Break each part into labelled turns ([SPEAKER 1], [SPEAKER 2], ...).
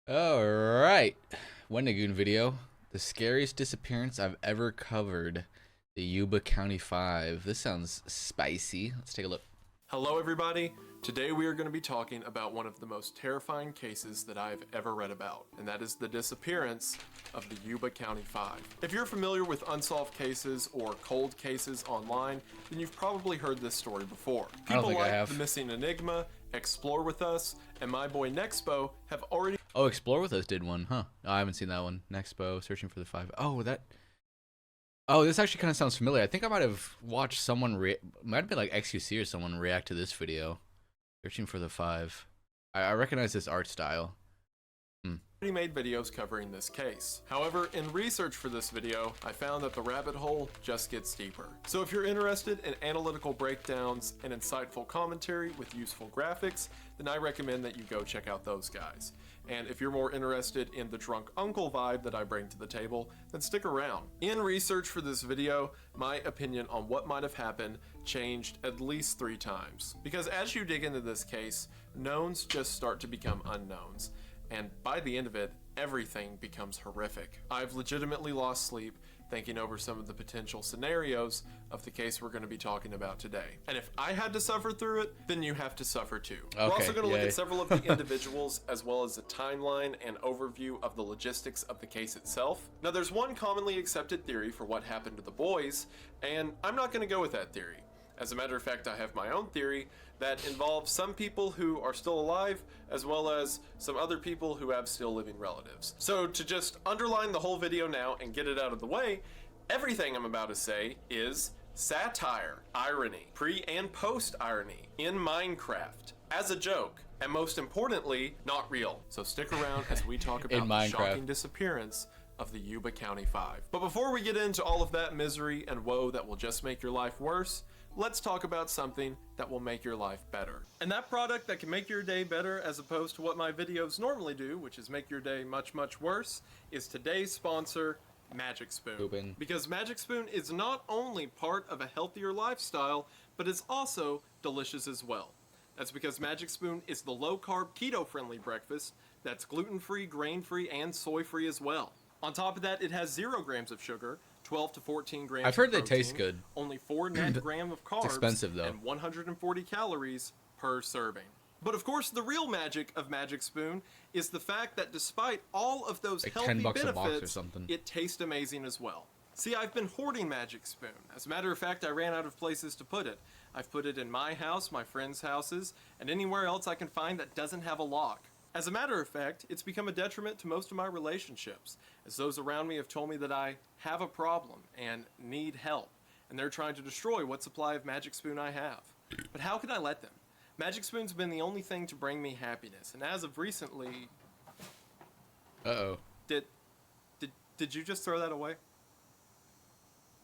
[SPEAKER 1] Alright, Wendigoon video. The scariest disappearance I've ever covered. The Yuba County 5. This sounds spicy. Let's take a look.
[SPEAKER 2] Hello everybody. Today we are going to be talking about one of the most terrifying cases that I've ever read about, and that is the disappearance of the Yuba County 5. If you're familiar with unsolved cases or cold cases online, then you've probably heard this story before. People like The Missing Enigma, Explore With Us, and my boy Nexpo have already...
[SPEAKER 1] Oh, Explore With Us did one, huh? Oh, I haven't seen that one. Nexpo, Searching for the 5. Oh, this actually kind of sounds familiar. I think I might have watched someone might have been like XQC or someone react to this video. Searching for the 5. I recognize this art style.
[SPEAKER 2] Already made videos covering this case. However, in research for this video, I found that the rabbit hole just gets deeper. So if you're interested in analytical breakdowns and insightful commentary with useful graphics, then I recommend that you go check out those guys. And if you're more interested in the drunk uncle vibe that I bring to the table, then stick around. In research for this video, my opinion on what might have happened changed at least 3 times. Because as you dig into this case, knowns just start to become unknowns. And by the end of it, everything becomes horrific. I've legitimately lost sleep thinking over some of the potential scenarios of the case we're going to be talking about today. And if I had to suffer through it, then you have to suffer too.
[SPEAKER 1] Okay,
[SPEAKER 2] we're also going to look at several of the individuals as well as the timeline and overview of the logistics of the case itself. Now there's one commonly accepted theory for what happened to the boys, and I'm not going to go with that theory. As a matter of fact, I have my own theory that involves some people who are still alive, as well as some other people who have still living relatives. So to just underline the whole video now and get it out of the way, everything I'm about to say is satire, irony, pre and post irony, in Minecraft, as a joke, and most importantly, not real. So stick around as we talk about the shocking disappearance of the Yuba County 5. But before we get into all of that misery and woe that will just make your life worse, let's talk about something that will make your life better. And that product that can make your day better as opposed to what my videos normally do, which is make your day much, much worse, is today's sponsor, Magic Spoon. Because Magic Spoon is not only part of a healthier lifestyle, but is also delicious as well. That's because Magic Spoon is the low-carb, keto-friendly breakfast that's gluten-free, grain-free, and soy-free as well. On top of that, it has 0 grams of sugar, 12 to 14 grams
[SPEAKER 1] I've heard
[SPEAKER 2] of
[SPEAKER 1] they
[SPEAKER 2] protein,
[SPEAKER 1] taste good.
[SPEAKER 2] only 4 net gram of carbs,
[SPEAKER 1] It's expensive though,
[SPEAKER 2] and 140 calories per serving. But of course, the real magic of Magic Spoon is the fact that despite all of those
[SPEAKER 1] like
[SPEAKER 2] healthy
[SPEAKER 1] $10 a box or
[SPEAKER 2] benefits,
[SPEAKER 1] something.
[SPEAKER 2] it tastes amazing as well. See, I've been hoarding Magic Spoon. As a matter of fact, I ran out of places to put it. I've put it in my house, my friends' houses, and anywhere else I can find that doesn't have a lock. As a matter of fact, it's become a detriment to most of my relationships, as those around me have told me that I have a problem and need help, and they're trying to destroy what supply of Magic Spoon I have. But how can I let them? Magic Spoon's been the only thing to bring me happiness, and as of recently...
[SPEAKER 1] Uh-oh.
[SPEAKER 2] Did you just throw that away?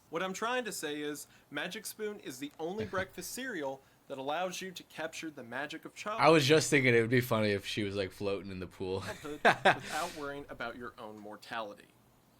[SPEAKER 2] What I'm trying to say is, Magic Spoon is the only breakfast cereal that allows you to capture the magic of childhood.
[SPEAKER 1] I was just thinking it would be funny if she was like floating in the pool.
[SPEAKER 2] Without worrying about your own mortality.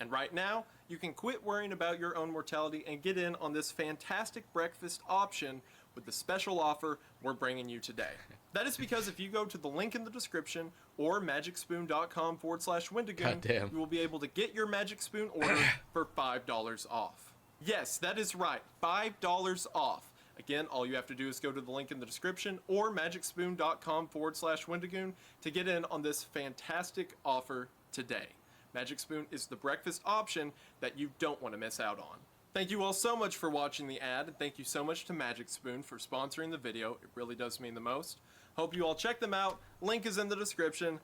[SPEAKER 2] And right now, you can quit worrying about your own mortality and get in on this fantastic breakfast option with the special offer we're bringing you today. That is because if you go to the link in the description or magicspoon.com/Wendigoon, you will be able to get your Magic Spoon order for $5 off. Yes, that is right, $5 off. Again, all you have to do is go to the link in the description or magicspoon.com/Wendigoon to get in on this fantastic offer today. Magic Spoon is the breakfast option that you don't want to miss out on. Thank you all so much for watching the ad, and thank you so much to Magic Spoon for sponsoring the video. It really does mean the most. Hope you all check them out. Link is in the description.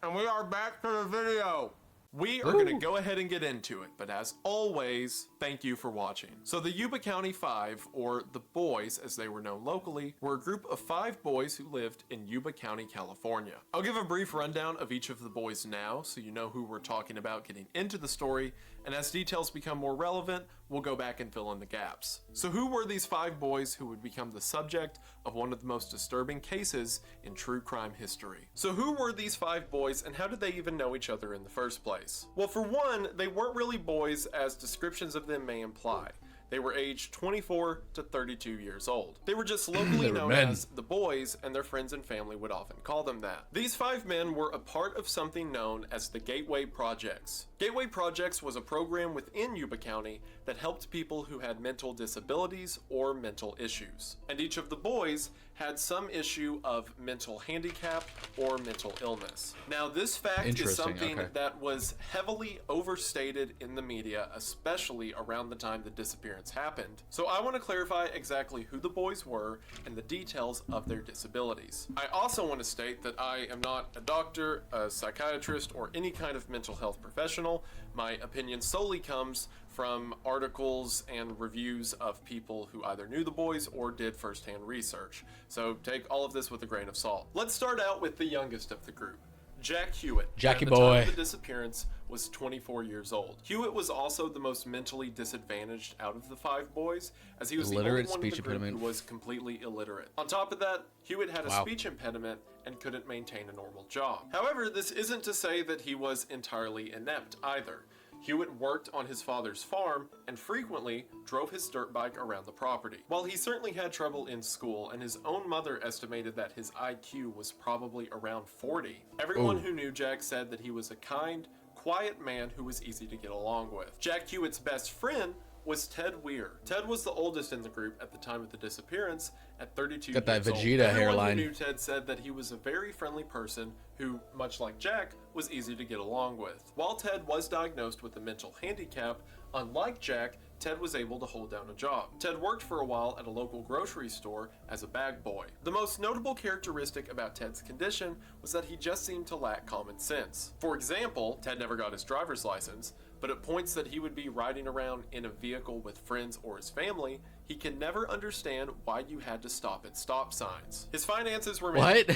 [SPEAKER 2] And we are back to the video. We are going to go ahead and get into it, but as always, thank you for watching. So the Yuba County 5, or the Boys as they were known locally, were a group of 5 boys who lived in Yuba County, California. I'll give a brief rundown of each of the boys now, so you know who we're talking about getting into the story, and as details become more relevant, we'll go back and fill in the gaps. So who were these 5 boys who would become the subject of one of the most disturbing cases in true crime history? So who were these 5 boys, and how did they even know each other in the first place? Well, for one, they weren't really boys as descriptions of them may imply. They were aged 24 to 32 years old. They were just locally
[SPEAKER 1] They were
[SPEAKER 2] known
[SPEAKER 1] men.
[SPEAKER 2] as the Boys, and their friends and family would often call them that. These 5 men were a part of something known as the Gateway Projects. Gateway Projects was a program within Yuba County that helped people who had mental disabilities or mental issues. And each of the boys had some issue of mental handicap or mental illness. Now, this fact is
[SPEAKER 1] Interesting,
[SPEAKER 2] something
[SPEAKER 1] okay.
[SPEAKER 2] that was heavily overstated in the media, especially around the time the disappearance happened. So I want to clarify exactly who the boys were and the details of their disabilities. I also want to state that I am not a doctor, a psychiatrist, or any kind of mental health professional. My opinion solely comes from articles and reviews of people who either knew the boys or did firsthand research. So take all of this with a grain of salt. Let's start out with the youngest of the group, Jack Hewitt.
[SPEAKER 1] Jackie
[SPEAKER 2] At the time
[SPEAKER 1] boy.
[SPEAKER 2] of the disappearance was 24 years old. Hewitt was also the most mentally disadvantaged out of the 5 boys, as he was
[SPEAKER 1] Illiterate,
[SPEAKER 2] the only one in
[SPEAKER 1] speech
[SPEAKER 2] the group
[SPEAKER 1] impediment.
[SPEAKER 2] who was completely illiterate. On top of that, Hewitt had a
[SPEAKER 1] Wow.
[SPEAKER 2] speech impediment and couldn't maintain a normal job. However, this isn't to say that he was entirely inept either. Hewitt worked on his father's farm and frequently drove his dirt bike around the property. While he certainly had trouble in school, and his own mother estimated that his IQ was probably around 40, everyone
[SPEAKER 1] Ooh.
[SPEAKER 2] who knew Jack said that he was a kind, quiet man who was easy to get along with. Jack Hewitt's best friend was Ted Weir. Ted was the oldest in the group at the time of the disappearance at 32
[SPEAKER 1] Got that
[SPEAKER 2] years old.
[SPEAKER 1] Vegeta
[SPEAKER 2] Everyone
[SPEAKER 1] hairline.
[SPEAKER 2] who knew Ted said that he was a very friendly person who, much like Jack, was easy to get along with. While Ted was diagnosed with a mental handicap, unlike Jack, Ted was able to hold down a job. Ted worked for a while at a local grocery store as a bag boy. The most notable characteristic about Ted's condition was that he just seemed to lack common sense. For example, Ted never got his driver's license, but at points that he would be riding around in a vehicle with friends or his family, he can never understand why you had to stop at stop signs. His finances were
[SPEAKER 1] What?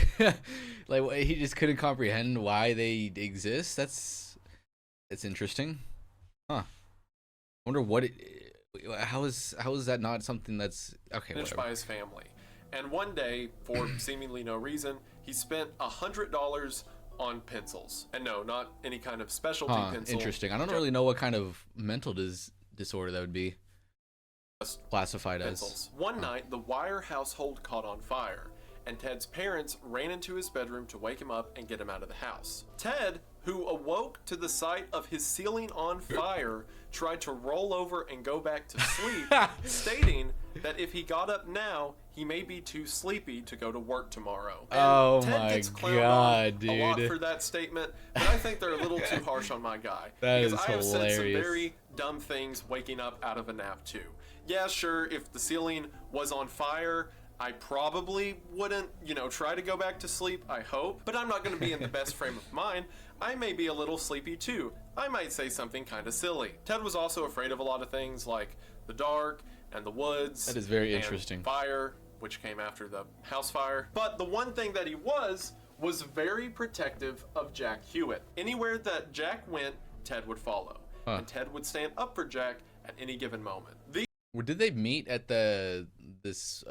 [SPEAKER 1] Like he just couldn't comprehend why they exist? That's interesting. Huh. I wonder what how is that not something that's okay,
[SPEAKER 2] managed
[SPEAKER 1] whatever.
[SPEAKER 2] by his family. And one day, for seemingly no reason, he spent $100 on pencils. And no, not any kind of specialty pencil.
[SPEAKER 1] Interesting. I don't really know what kind of mental disorder that would be
[SPEAKER 2] Just
[SPEAKER 1] classified
[SPEAKER 2] pencils.
[SPEAKER 1] as.
[SPEAKER 2] One night, the Wire household caught on fire, and Ted's parents ran into his bedroom to wake him up and get him out of the house. Ted, who awoke to the sight of his ceiling on fire, tried to roll over and go back to sleep, stating that if he got up now, he may be too sleepy to go to work tomorrow. And
[SPEAKER 1] Oh
[SPEAKER 2] Ted
[SPEAKER 1] my
[SPEAKER 2] gets clowned
[SPEAKER 1] God,
[SPEAKER 2] on a lot
[SPEAKER 1] dude.
[SPEAKER 2] for that statement, but I think they're a little too harsh on my guy.
[SPEAKER 1] That
[SPEAKER 2] because
[SPEAKER 1] is
[SPEAKER 2] I have said some
[SPEAKER 1] hilarious.
[SPEAKER 2] very dumb things waking up out of a nap too. Yeah, sure, if the ceiling was on fire, I probably wouldn't, try to go back to sleep, I hope, but I'm not going to be in the best frame of mind. I may be a little sleepy too. I might say something kind of silly. Ted was also afraid of a lot of things like the dark and the woods.
[SPEAKER 1] That is very
[SPEAKER 2] and
[SPEAKER 1] interesting.
[SPEAKER 2] Fire, which came after the house fire. But the one thing that he was very protective of Jack Hewitt. Anywhere that Jack went, Ted would follow.
[SPEAKER 1] Huh.
[SPEAKER 2] And Ted would stand up for Jack at any given moment.
[SPEAKER 1] Did they meet at this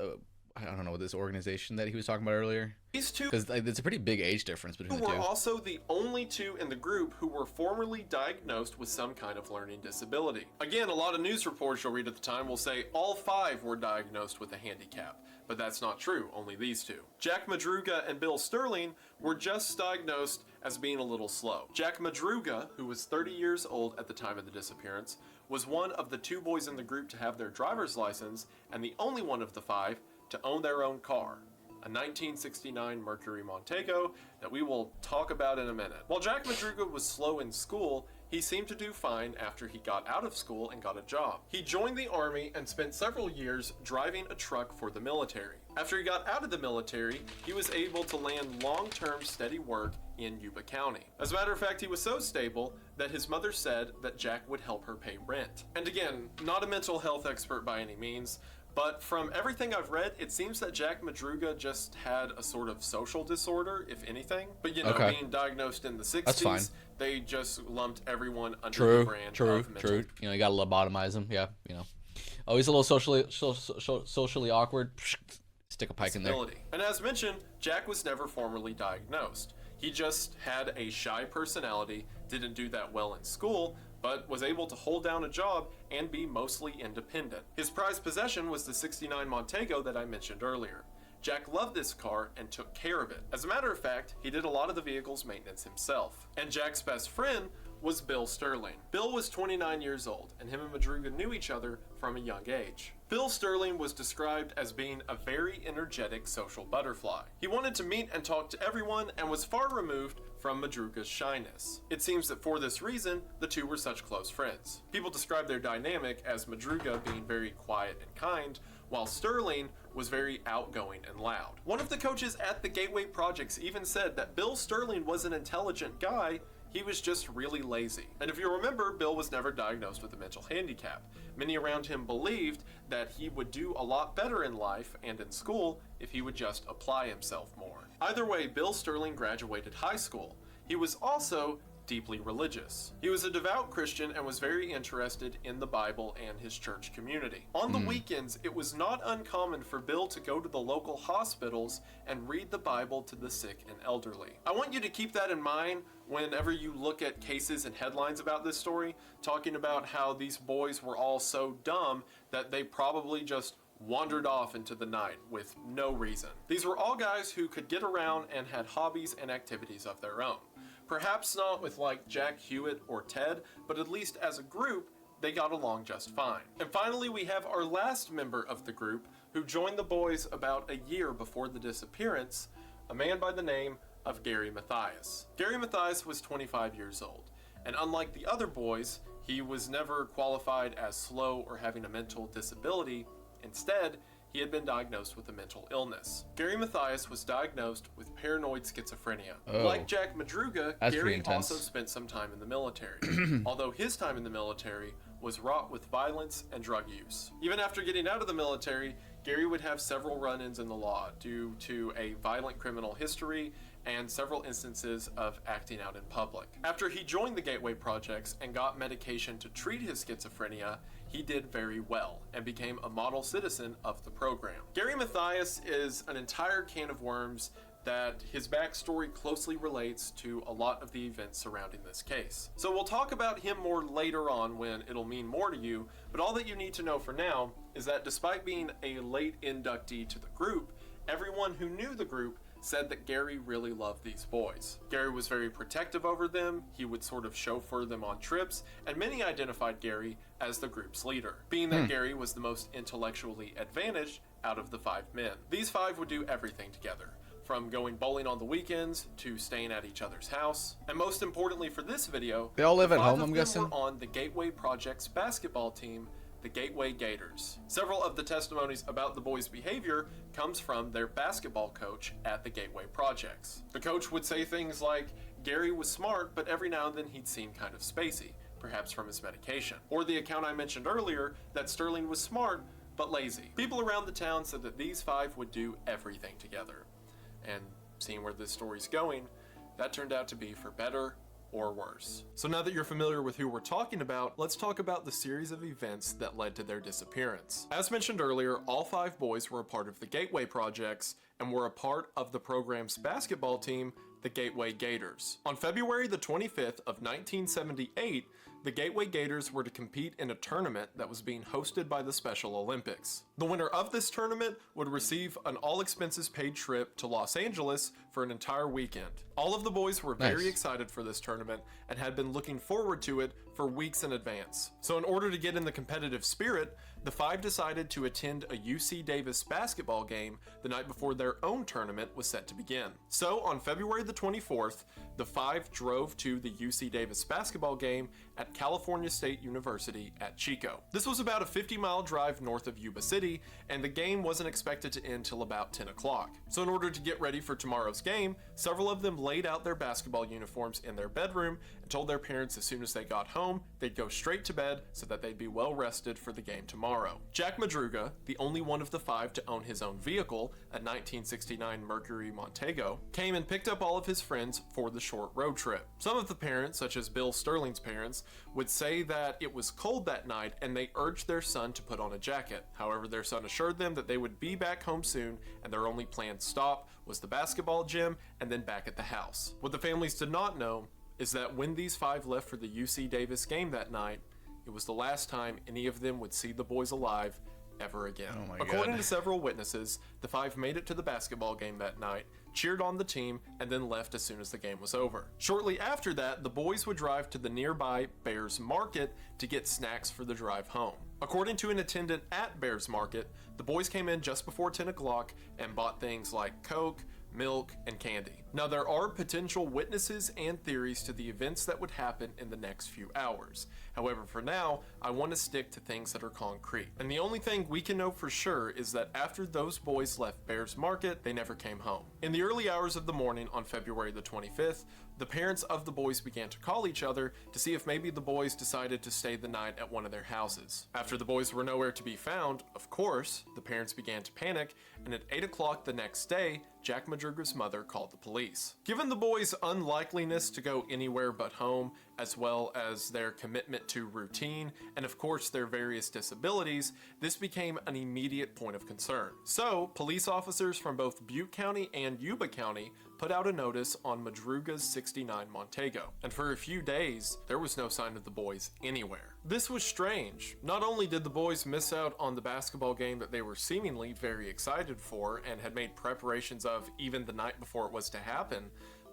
[SPEAKER 1] I don't know, this organization that he was talking about earlier?
[SPEAKER 2] These two
[SPEAKER 1] Because it's a pretty big age difference between
[SPEAKER 2] who
[SPEAKER 1] the
[SPEAKER 2] were
[SPEAKER 1] two.
[SPEAKER 2] also the only 2 in the group who were formerly diagnosed with some kind of learning disability. Again, a lot of news reports you'll read at the time will say all 5 were diagnosed with a handicap, but that's not true, only these 2. Jack Madruga and Bill Sterling were just diagnosed as being a little slow. Jack Madruga, who was 30 years old at the time of the disappearance, was one of the 2 boys in the group to have their driver's license and the only one of the 5 to own their own car, a 1969 Mercury Montego that we will talk about in a minute. While Jack Madruga was slow in school, he seemed to do fine after he got out of school and got a job. He joined the Army and spent several years driving a truck for the military. After he got out of the military, he was able to land long-term steady work in Yuba County. As a matter of fact, he was so stable that his mother said that Jack would help her pay rent. And again, not a mental health expert by any means, but from everything I've read, it seems that Jack Madruga just had a sort of social disorder, if anything. But
[SPEAKER 1] Okay.
[SPEAKER 2] being diagnosed in the 60s,
[SPEAKER 1] That's fine.
[SPEAKER 2] they just lumped everyone under
[SPEAKER 1] True,
[SPEAKER 2] the brand of mental.
[SPEAKER 1] true. You gotta lobotomize them. Yeah, Always a little socially awkward. Stick a pike in there.
[SPEAKER 2] Disability. And as mentioned, Jack was never formally diagnosed. He just had a shy personality, didn't do that well in school, but was able to hold down a job and be mostly independent. His prized possession was the '69 Montego that I mentioned earlier. Jack loved this car and took care of it. As a matter of fact, he did a lot of the vehicle's maintenance himself. And Jack's best friend was Bill Sterling. Bill was 29 years old, and him and Madruga knew each other from a young age. Bill Sterling was described as being a very energetic social butterfly. He wanted to meet and talk to everyone and was far removed from Madruga's shyness. It seems that for this reason, the two were such close friends. People describe their dynamic as Madruga being very quiet and kind, while Sterling was very outgoing and loud. One of the coaches at the Gateway Projects even said that Bill Sterling was an intelligent guy, he was just really lazy. And if you remember, Bill was never diagnosed with a mental handicap. Many around him believed that he would do a lot better in life and in school if he would just apply himself more. Either way, Bill Sterling graduated high school. He was also deeply religious. He was a devout Christian and was very interested in the Bible and his church community. On the weekends, it was not uncommon for Bill to go to the local hospitals and read the Bible to the sick and elderly. I want you to keep that in mind whenever you look at cases and headlines about this story, talking about how these boys were all so dumb that they probably just wandered off into the night with no reason. These were all guys who could get around and had hobbies and activities of their own. Perhaps not with like Jack Hewitt or Ted, but at least as a group, they got along just fine. And finally, we have our last member of the group who joined the boys about a year before the disappearance, a man by the name of Gary Mathias. Gary Mathias was 25 years old, and unlike the other boys, he was never qualified as slow or having a mental disability. Instead, he had been diagnosed with a mental illness. Gary Mathias was diagnosed with paranoid schizophrenia.
[SPEAKER 1] Oh.
[SPEAKER 2] Like Jack Madruga,
[SPEAKER 1] That's pretty
[SPEAKER 2] Gary
[SPEAKER 1] intense.
[SPEAKER 2] also spent some time in the military, although his time in the military was wrought with violence and drug use. Even after getting out of the military, Gary would have several run-ins in the law due to a violent criminal history and several instances of acting out in public. After he joined the Gateway Projects and got medication to treat his schizophrenia, he did very well and became a model citizen of the program. Gary Mathias is an entire can of worms that his backstory closely relates to a lot of the events surrounding this case. So we'll talk about him more later on when it'll mean more to you, but all that you need to know for now is that despite being a late inductee to the group, everyone who knew the group said that Gary really loved these boys. Gary was very protective over them, he would sort of chauffeur them on trips, and many identified Gary as the group's leader, being that Gary was the most intellectually advantaged out of the 5 men. These 5 would do everything together, from going bowling on the weekends to staying at each other's house. And most importantly for this video,
[SPEAKER 1] They all live
[SPEAKER 2] the
[SPEAKER 1] at
[SPEAKER 2] 5
[SPEAKER 1] home,
[SPEAKER 2] of
[SPEAKER 1] I'm
[SPEAKER 2] them
[SPEAKER 1] guessing?
[SPEAKER 2] were on the Gateway Project's basketball team, the Gateway Gators. Several of the testimonies about the boys' behavior comes from their basketball coach at the Gateway Projects. The coach would say things like, Gary was smart, but every now and then he'd seem kind of spacey, perhaps from his medication. Or the account I mentioned earlier, that Sterling was smart, but lazy. People around the town said that these 5 would do everything together. And seeing where this story's going, that turned out to be for better or worse. So now that you're familiar with who we're talking about, let's talk about the series of events that led to their disappearance. As mentioned earlier, all 5 boys were a part of the Gateway Projects and were a part of the program's basketball team, the Gateway Gators. On February the 25th of 1978, the Gateway Gators were to compete in a tournament that was being hosted by the Special Olympics. The winner of this tournament would receive an all-expenses-paid trip to Los Angeles for an entire weekend. All of the boys were very excited for this tournament and had been looking forward to it for weeks in advance. So in order to get in the competitive spirit, the 5 decided to attend a UC Davis basketball game the night before their own tournament was set to begin. So on February the 24th, the 5 drove to the UC Davis basketball game at California State University at Chico. This was about a 50-mile drive north of Yuba City, and the game wasn't expected to end till about 10 o'clock. So in order to get ready for tomorrow's game, several of them laid out their basketball uniforms in their bedroom and told their parents as soon as they got home, they'd go straight to bed so that they'd be well rested for the game tomorrow. Jack Madruga, the only one of the 5 to own his own vehicle, a 1969 Mercury Montego, came and picked up all of his friends for the short road trip. Some of the parents, such as Bill Sterling's parents, would say that it was cold that night and they urged their son to put on a jacket. However, their son assured them that they would be back home soon and their only planned stop was the basketball gym and then back at the house. What the families did not know is that when these 5 left for the UC Davis game that night, it was the last time any of them would see the boys alive ever again.
[SPEAKER 1] Oh my
[SPEAKER 2] According
[SPEAKER 1] God.
[SPEAKER 2] to several witnesses, the 5 made it to the basketball game that night, cheered on the team, and then left as soon as the game was over. Shortly after that, the boys would drive to the nearby Bears Market to get snacks for the drive home. According to an attendant at Bears Market, the boys came in just before 10 o'clock and bought things like Coke, milk, and candy. Now, there are potential witnesses and theories to the events that would happen in the next few hours. However, for now, I want to stick to things that are concrete. And the only thing we can know for sure is that after those boys left Bears Market, they never came home. In the early hours of the morning on February the 25th, the parents of the boys began to call each other to see if maybe the boys decided to stay the night at one of their houses. After the boys were nowhere to be found, of course, the parents began to panic, and at 8 o'clock the next day, Jack Madruga's mother called the police. Given the boys' unlikeliness to go anywhere but home, as well as their commitment to routine, and of course their various disabilities, this became an immediate point of concern. So, police officers from both Butte County and Yuba County put out a notice on Madruga's 69 Montego, and for a few days, there was no sign of the boys anywhere. This was strange. Not only did the boys miss out on the basketball game that they were seemingly very excited for and had made preparations of even the night before it was to happen,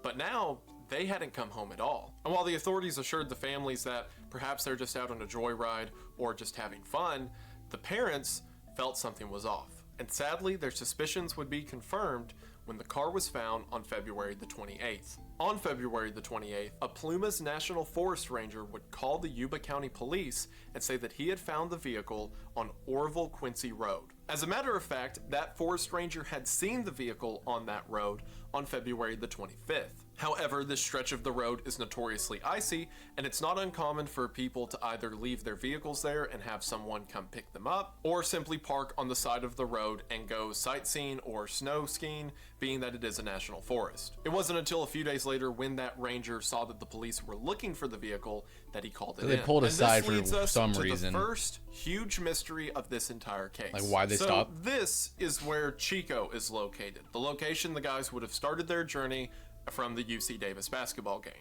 [SPEAKER 2] but now they hadn't come home at all. And while the authorities assured the families that perhaps they're just out on a joyride or just having fun, the parents felt something was off. And sadly, their suspicions would be confirmed when the car was found on February the 28th. On February the 28th, a Plumas National Forest Ranger would call the Yuba County Police and say that he had found the vehicle on Orville Quincy Road. As a matter of fact, that forest ranger had seen the vehicle on that road on February the 25th. However, this stretch of the road is notoriously icy, and it's not uncommon for people to either leave their vehicles there and have someone come pick them up, or simply park on the side of the road and go sightseeing or snow skiing, being that it is a national forest. It wasn't until a few days later when that ranger saw that the police were looking for the vehicle that he called it in.
[SPEAKER 1] They pulled aside for some
[SPEAKER 2] to
[SPEAKER 1] reason.
[SPEAKER 2] The first huge mystery of this entire case.
[SPEAKER 1] Like why they stopped?
[SPEAKER 2] So this is where Chico is located, the location the guys would have started their journey from the UC Davis basketball game.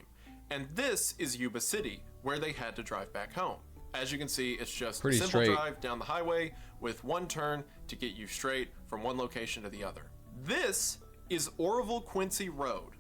[SPEAKER 2] And this is Yuba City, where they had to drive back home. As you can see, it's just
[SPEAKER 1] pretty
[SPEAKER 2] a simple
[SPEAKER 1] straight
[SPEAKER 2] drive down the highway with one turn to get you straight from one location to the other. This is Orville Quincy Road,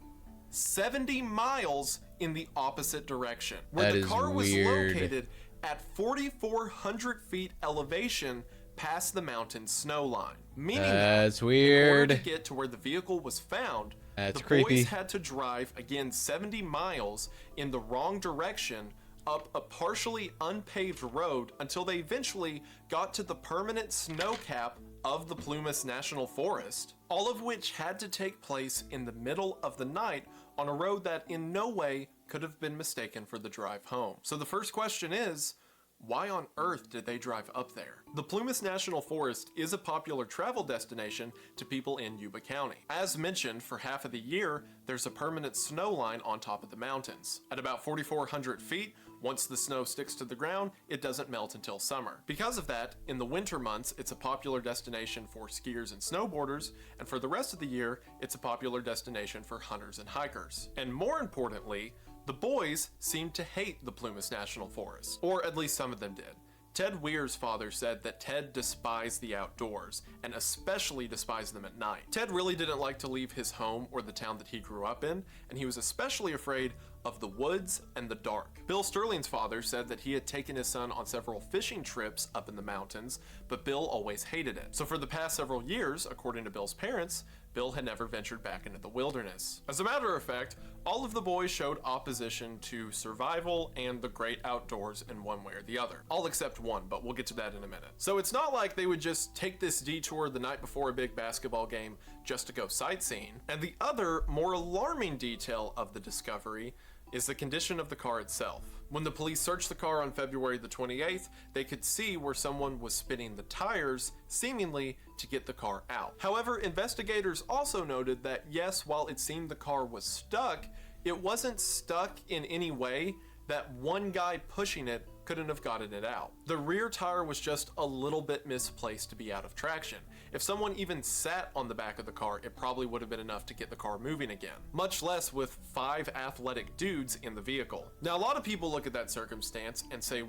[SPEAKER 2] 70 miles in the opposite direction, where
[SPEAKER 1] That
[SPEAKER 2] the car was
[SPEAKER 1] weird.
[SPEAKER 2] located at 4,400 feet elevation past the mountain snow line. Meaning
[SPEAKER 1] That's
[SPEAKER 2] that
[SPEAKER 1] weird.
[SPEAKER 2] in order to get to where the vehicle was found,
[SPEAKER 1] That's
[SPEAKER 2] the
[SPEAKER 1] creepy.
[SPEAKER 2] boys had to drive again 70 miles in the wrong direction up a partially unpaved road until they eventually got to the permanent snow cap of the Plumas National Forest, all of which had to take place in the middle of the night on a road that in no way could have been mistaken for the drive home. So the first question is, why on earth did they drive up there? The Plumas National Forest is a popular travel destination to people in Yuba County. As mentioned, for half of the year, there's a permanent snow line on top of the mountains. At about 4,400 feet, once the snow sticks to the ground, it doesn't melt until summer. Because of that, in the winter months, it's a popular destination for skiers and snowboarders, and for the rest of the year, it's a popular destination for hunters and hikers. And more importantly, the boys seemed to hate the Plumas National Forest, or at least some of them did. Ted Weir's father said that Ted despised the outdoors, and especially despised them at night. Ted really didn't like to leave his home or the town that he grew up in, and he was especially afraid of the woods and the dark. Bill Sterling's father said that he had taken his son on several fishing trips up in the mountains, but Bill always hated it. So for the past several years, according to Bill's parents, Bill had never ventured back into the wilderness. As a matter of fact, all of the boys showed opposition to survival and the great outdoors in one way or the other. All except one, but we'll get to that in a minute. So it's not like they would just take this detour the night before a big basketball game just to go sightseeing. And the other, more alarming detail of the discovery is the condition of the car itself. When the police searched the car on February the 28th, they could see where someone was spinning the tires, seemingly to get the car out. However, investigators also noted that yes, while it seemed the car was stuck, it wasn't stuck in any way that one guy pushing it couldn't have gotten it out. The rear tire was just a little bit misplaced to be out of traction. If someone even sat on the back of the car, it probably would have been enough to get the car moving again, much less with 5 athletic dudes in the vehicle. Now, a lot of people look at that circumstance and say,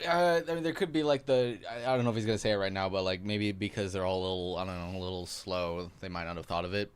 [SPEAKER 1] I mean, there could be like I don't know if he's gonna say it right now, but like maybe because they're all a little, I don't know, a little slow, they might not have thought of it.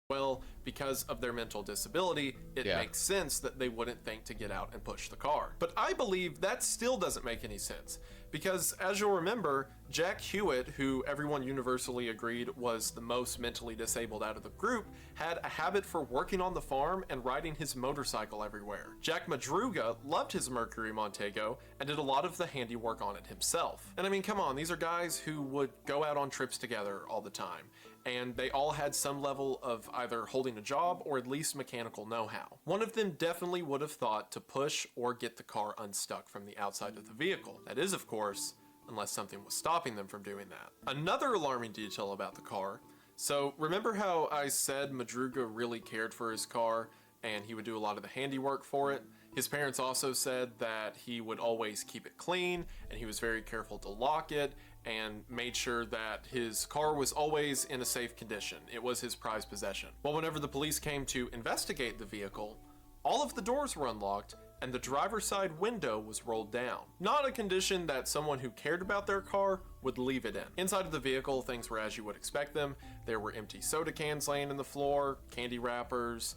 [SPEAKER 2] well, because of their mental disability, it makes sense that they wouldn't think to get out and push the car. But I believe that still doesn't make any sense, because as you'll remember, Jack Hewitt, who everyone universally agreed was the most mentally disabled out of the group, had a habit for working on the farm and riding his motorcycle everywhere. Jack Madruga loved his Mercury Montego and did a lot of the handiwork on it himself. And I mean, come on, these are guys who would go out on trips together all the time, and they all had some level of either holding a job or at least mechanical know-how. One of them definitely would have thought to push or get the car unstuck from the outside of the vehicle. That is, of course, unless something was stopping them from doing that. Another alarming detail about the car, so remember how I said Madruga really cared for his car and he would do a lot of the handiwork for it? His parents also said that he would always keep it clean and he was very careful to lock it and made sure that his car was always in a safe condition. It was his prized possession. Well, whenever the police came to investigate the vehicle, all of the doors were unlocked and the driver's side window was rolled down. Not a condition that someone who cared about their car would leave it in. Inside of the vehicle, things were as you would expect them. There were empty soda cans laying in the floor, candy wrappers.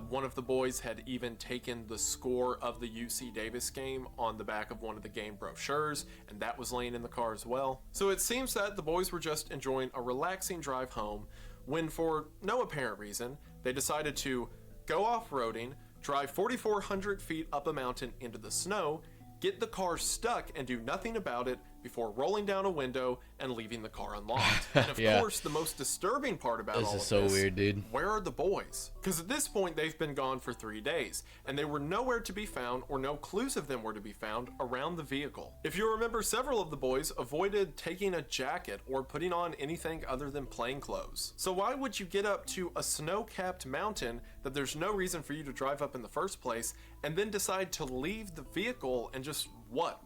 [SPEAKER 2] One of the boys had even taken the score of the UC Davis game on the back of one of the game brochures, and that was laying in the car as well. So it seems that the boys were just enjoying a relaxing drive home when, for no apparent reason, they decided to go off-roading, drive 4,400 feet up a mountain into the snow, get the car stuck and do nothing about it before rolling down a window and leaving the car unlocked. And of course, the most disturbing part about all of this is
[SPEAKER 1] so weird, dude.
[SPEAKER 2] Where are the boys? Because at this point, they've been gone for 3 days, and they were nowhere to be found, or no clues of them were to be found around the vehicle. If you remember, several of the boys avoided taking a jacket or putting on anything other than plain clothes. So why would you get up to a snow-capped mountain that there's no reason for you to drive up in the first place, and then decide to leave the vehicle and just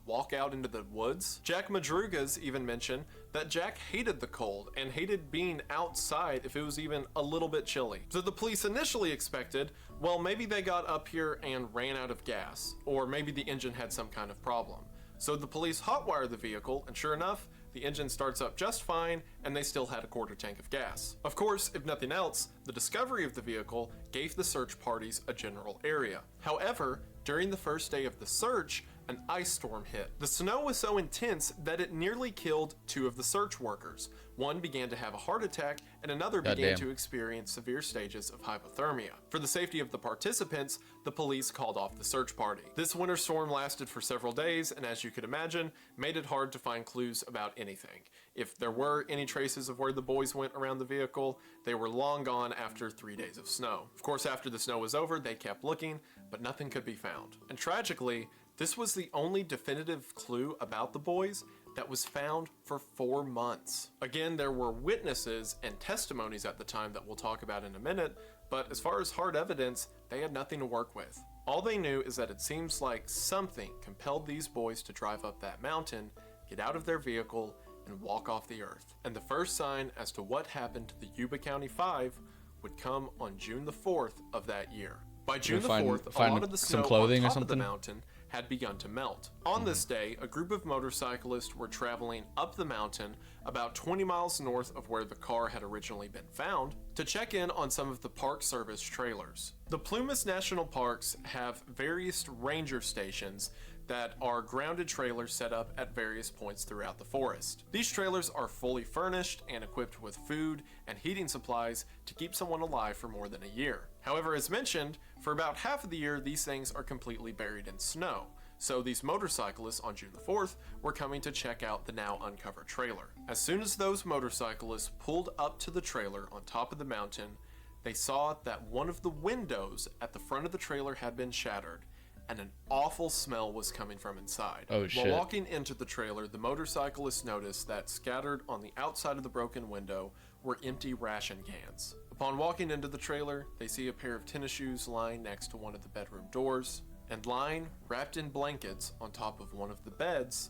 [SPEAKER 2] walk out into the woods? Jack Madruga's even mentioned that Jack hated the cold and hated being outside if it was even a little bit chilly. So the police initially expected, well, maybe they got up here and ran out of gas, or maybe the engine had some kind of problem. So the police hotwire the vehicle, and sure enough, the engine starts up just fine, and they still had a quarter tank of gas. Of course, if nothing else, the discovery of the vehicle gave the search parties a general area. However, during the first day of the search, an ice storm hit. The snow was so intense that it nearly killed 2 of the search workers. One began to have a heart attack, and another began to experience severe stages of hypothermia. For the safety of the participants, the police called off the search party. This winter storm lasted for several days, and as you could imagine, made it hard to find clues about anything. If there were any traces of where the boys went around the vehicle, they were long gone after 3 days of snow. Of course, after the snow was over, they kept looking, but nothing could be found. And tragically, this was the only definitive clue about the boys that was found for 4 months. Again, there were witnesses and testimonies at the time that we'll talk about in a minute, but as far as hard evidence, they had nothing to work with. All they knew is that it seems like something compelled these boys to drive up that mountain, get out of their vehicle, and walk off the earth. And the first sign as to what happened to the Yuba County 5 would come on June the 4th of that year. By June the 4th, a lot of the snow on top of the mountain had begun to melt. On this day, a group of motorcyclists were traveling up the mountain about 20 miles north of where the car had originally been found to check in on some of the Park Service trailers. The Plumas National Parks have various ranger stations that are grounded trailers set up at various points throughout the forest. These trailers are fully furnished and equipped with food and heating supplies to keep someone alive for more than a year. However, as mentioned, for about half of the year, these things are completely buried in snow. So these motorcyclists on June the 4th were coming to check out the now uncovered trailer. As soon as those motorcyclists pulled up to the trailer on top of the mountain, they saw that one of the windows at the front of the trailer had been shattered, and an awful smell was coming from inside.
[SPEAKER 1] Oh, shit.
[SPEAKER 2] While walking into the trailer, the motorcyclists noticed that scattered on the outside of the broken window were empty ration cans. Upon walking into the trailer, they see a pair of tennis shoes lying next to one of the bedroom doors, and lying wrapped in blankets on top of one of the beds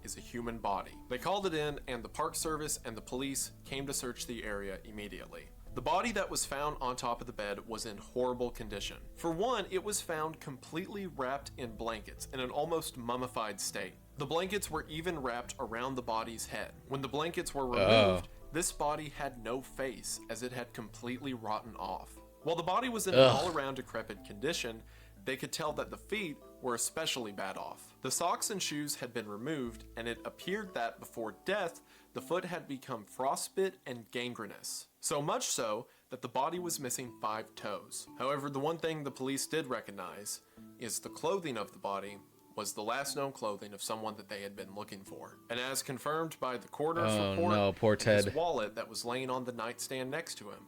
[SPEAKER 2] is a human body. They called it in, and the Park Service and the police came to search the area immediately. The body that was found on top of the bed was in horrible condition. For one, it was found completely wrapped in blankets in an almost mummified state. The blankets were even wrapped around the body's head. When the blankets were removed, this body had no face, as it had completely rotten off. While the body was in an all-around decrepit condition, they could tell that the feet were especially bad off. The socks and shoes had been removed, and it appeared that before death, the foot had become frostbite and gangrenous. So much so that the body was missing 5 toes. However, the one thing the police did recognize is the clothing of the body was the last known clothing of someone that they had been looking for. And as confirmed by the coroner's report,
[SPEAKER 1] poor Ted.
[SPEAKER 2] his wallet that was laying on the nightstand next to him,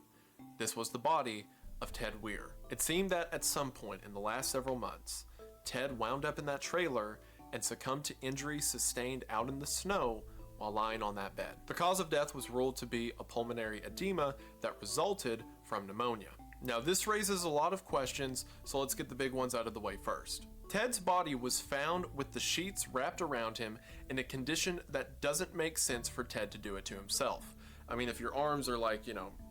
[SPEAKER 2] this was the body of Ted Weir. It seemed that at some point in the last several months, Ted wound up in that trailer and succumbed to injuries sustained out in the snow while lying on that bed. The cause of death was ruled to be a pulmonary edema that resulted from pneumonia. Now, this raises a lot of questions, so let's get the big ones out of the way first. Ted's body was found with the sheets wrapped around him in a condition that doesn't make sense for Ted to do it to himself. I mean, if your arms are like,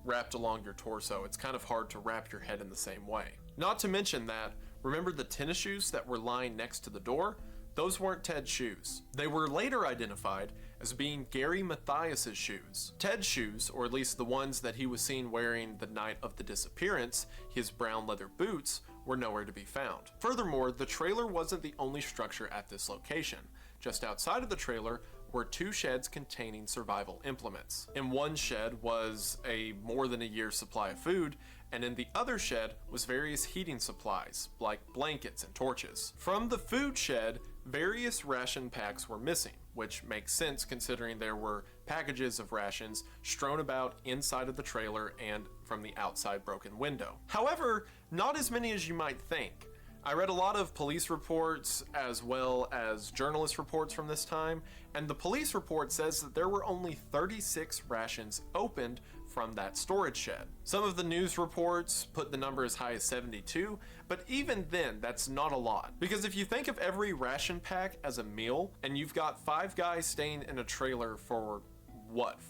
[SPEAKER 2] wrapped along your torso, it's kind of hard to wrap your head in the same way. Not to mention that, remember the tennis shoes that were lying next to the door? Those weren't Ted's shoes. They were later identified as being Gary Mathias's shoes. Ted's shoes, or at least the ones that he was seen wearing the night of the disappearance, his brown leather boots, were nowhere to be found. Furthermore, the trailer wasn't the only structure at this location. Just outside of the trailer were 2 sheds containing survival implements. In one shed was a more than a year's supply of food, and in the other shed was various heating supplies, like blankets and torches. From the food shed, various ration packs were missing, which makes sense considering there were packages of rations strewn about inside of the trailer and from the outside broken window. However, not as many as you might think. I read a lot of police reports as well as journalist reports from this time, and the police report says that there were only 36 rations opened from that storage shed. Some of the news reports put the number as high as 72, but even then, that's not a lot. Because if you think of every ration pack as a meal, and you've got 5 guys staying in a trailer for,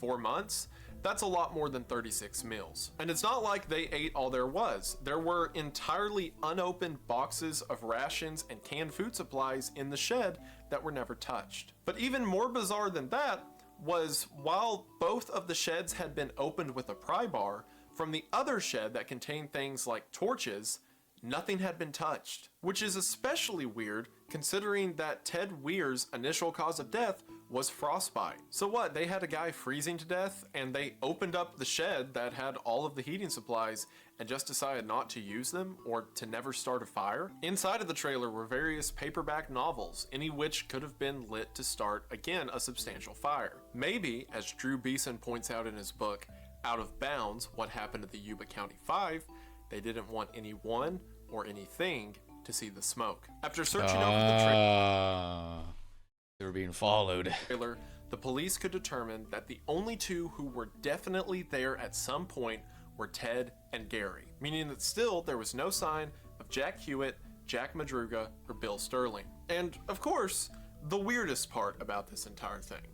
[SPEAKER 2] 4 months? That's a lot more than 36 meals. And it's not like they ate all there was. There were entirely unopened boxes of rations and canned food supplies in the shed that were never touched. But even more bizarre than that was while both of the sheds had been opened with a pry bar, from the other shed that contained things like torches, nothing had been touched. Which is especially weird considering that Ted Weir's initial cause of death was frostbite. So what, they had a guy freezing to death and they opened up the shed that had all of the heating supplies and just decided not to use them or to never start a fire? Inside of the trailer were various paperback novels, any which could have been lit to start, again, a substantial fire. Maybe, as Drew Beeson points out in his book, Out of Bounds, What Happened at the Yuba County 5, they didn't want anyone or anything to see the smoke. After searching over the trailer,
[SPEAKER 1] they were being followed.
[SPEAKER 2] The police could determine that the only 2 who were definitely there at some point were Ted and Gary, meaning that still there was no sign of Jack Hewitt, Jack Madruga, or Bill Sterling. And of course, the weirdest part about this entire thing.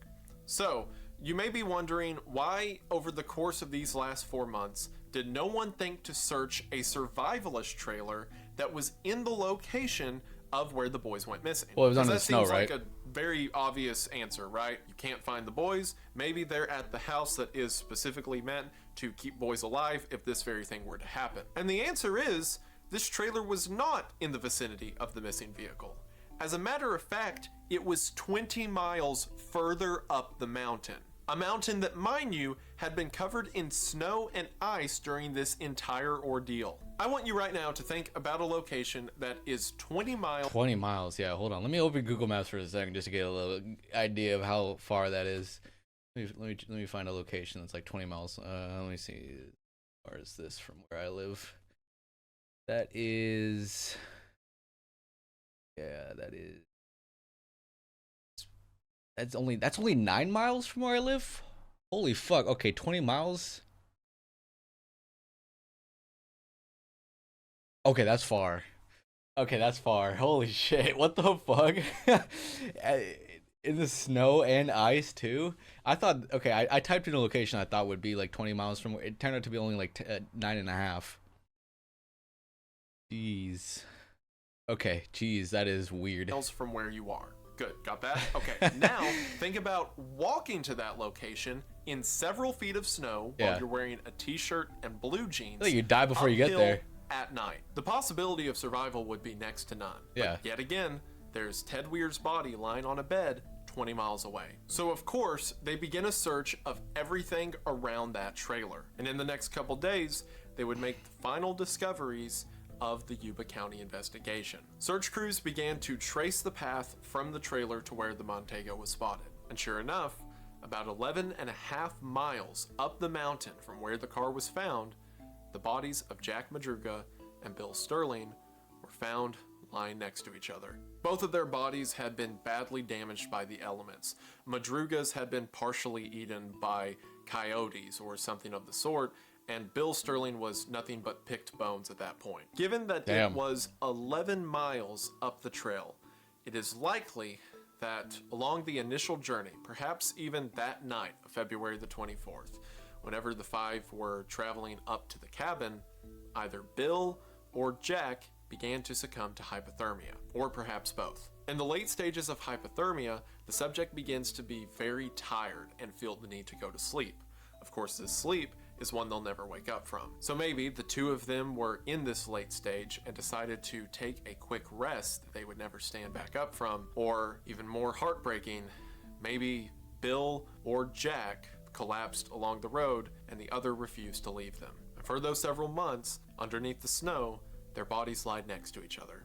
[SPEAKER 2] So, you may be wondering why over the course of these last 4 months did no one think to search a survivalist trailer that was in the location of where the boys went missing?
[SPEAKER 1] Well, it was under the snow, right?
[SPEAKER 2] That seems like a very obvious answer, right? You can't find the boys. Maybe they're at the house that is specifically meant to keep boys alive if this very thing were to happen. And the answer is, this trailer was not in the vicinity of the missing vehicle. As a matter of fact, it was 20 miles further up the mountain. A mountain that, mind you, had been covered in snow and ice during this entire ordeal. I want you right now to think about a location that is 20 miles.
[SPEAKER 1] 20 miles, yeah, hold on. Let me open Google Maps for a second just to get a little idea of how far that is. Let me find a location that's like 20 miles. Let me see. How far is this from where I live? That is... Yeah, that is... That's only 9 miles from where I live? Holy fuck. Okay, 20 miles. Okay, that's far. Okay, that's far. Holy shit. What the fuck? In the snow and ice too? I thought, okay, I typed in a location I thought would be like 20 miles from where it turned out to be only like 9.5. Jeez. Okay, jeez, that is weird.
[SPEAKER 2] Miles from where you are. Good, got that? Okay, now think about walking to that location in several feet of snow while you're wearing a t-shirt and blue jeans.
[SPEAKER 1] I think you die before you get there.
[SPEAKER 2] At night. The possibility of survival would be next to none.
[SPEAKER 1] Yeah.
[SPEAKER 2] But yet again, there's Ted Weir's body lying on a bed 20 miles away. So of course, they begin a search of everything around that trailer. And in the next couple days, they would make the final discoveries of the Yuba County investigation. Search crews began to trace the path from the trailer to where the Montego was spotted. And sure enough, about 11.5 miles up the mountain from where the car was found, the bodies of Jack Madruga and Bill Sterling were found lying next to each other. Both of their bodies had been badly damaged by the elements. Madruga's had been partially eaten by coyotes or something of the sort, and Bill Sterling was nothing but picked bones at that point. Given that it was 11 miles up the trail, it is likely that along the initial journey, perhaps even that night of February the 24th, whenever the five were traveling up to the cabin, either Bill or Jack began to succumb to hypothermia, or perhaps both. In the late stages of hypothermia, the subject begins to be very tired and feel the need to go to sleep. Of course, this sleep is one they'll never wake up from. So maybe the two of them were in this late stage and decided to take a quick rest that they would never stand back up from, or even more heartbreaking, maybe Bill or Jack collapsed along the road and the other refused to leave them. And for those several months, underneath the snow, their bodies lied next to each other,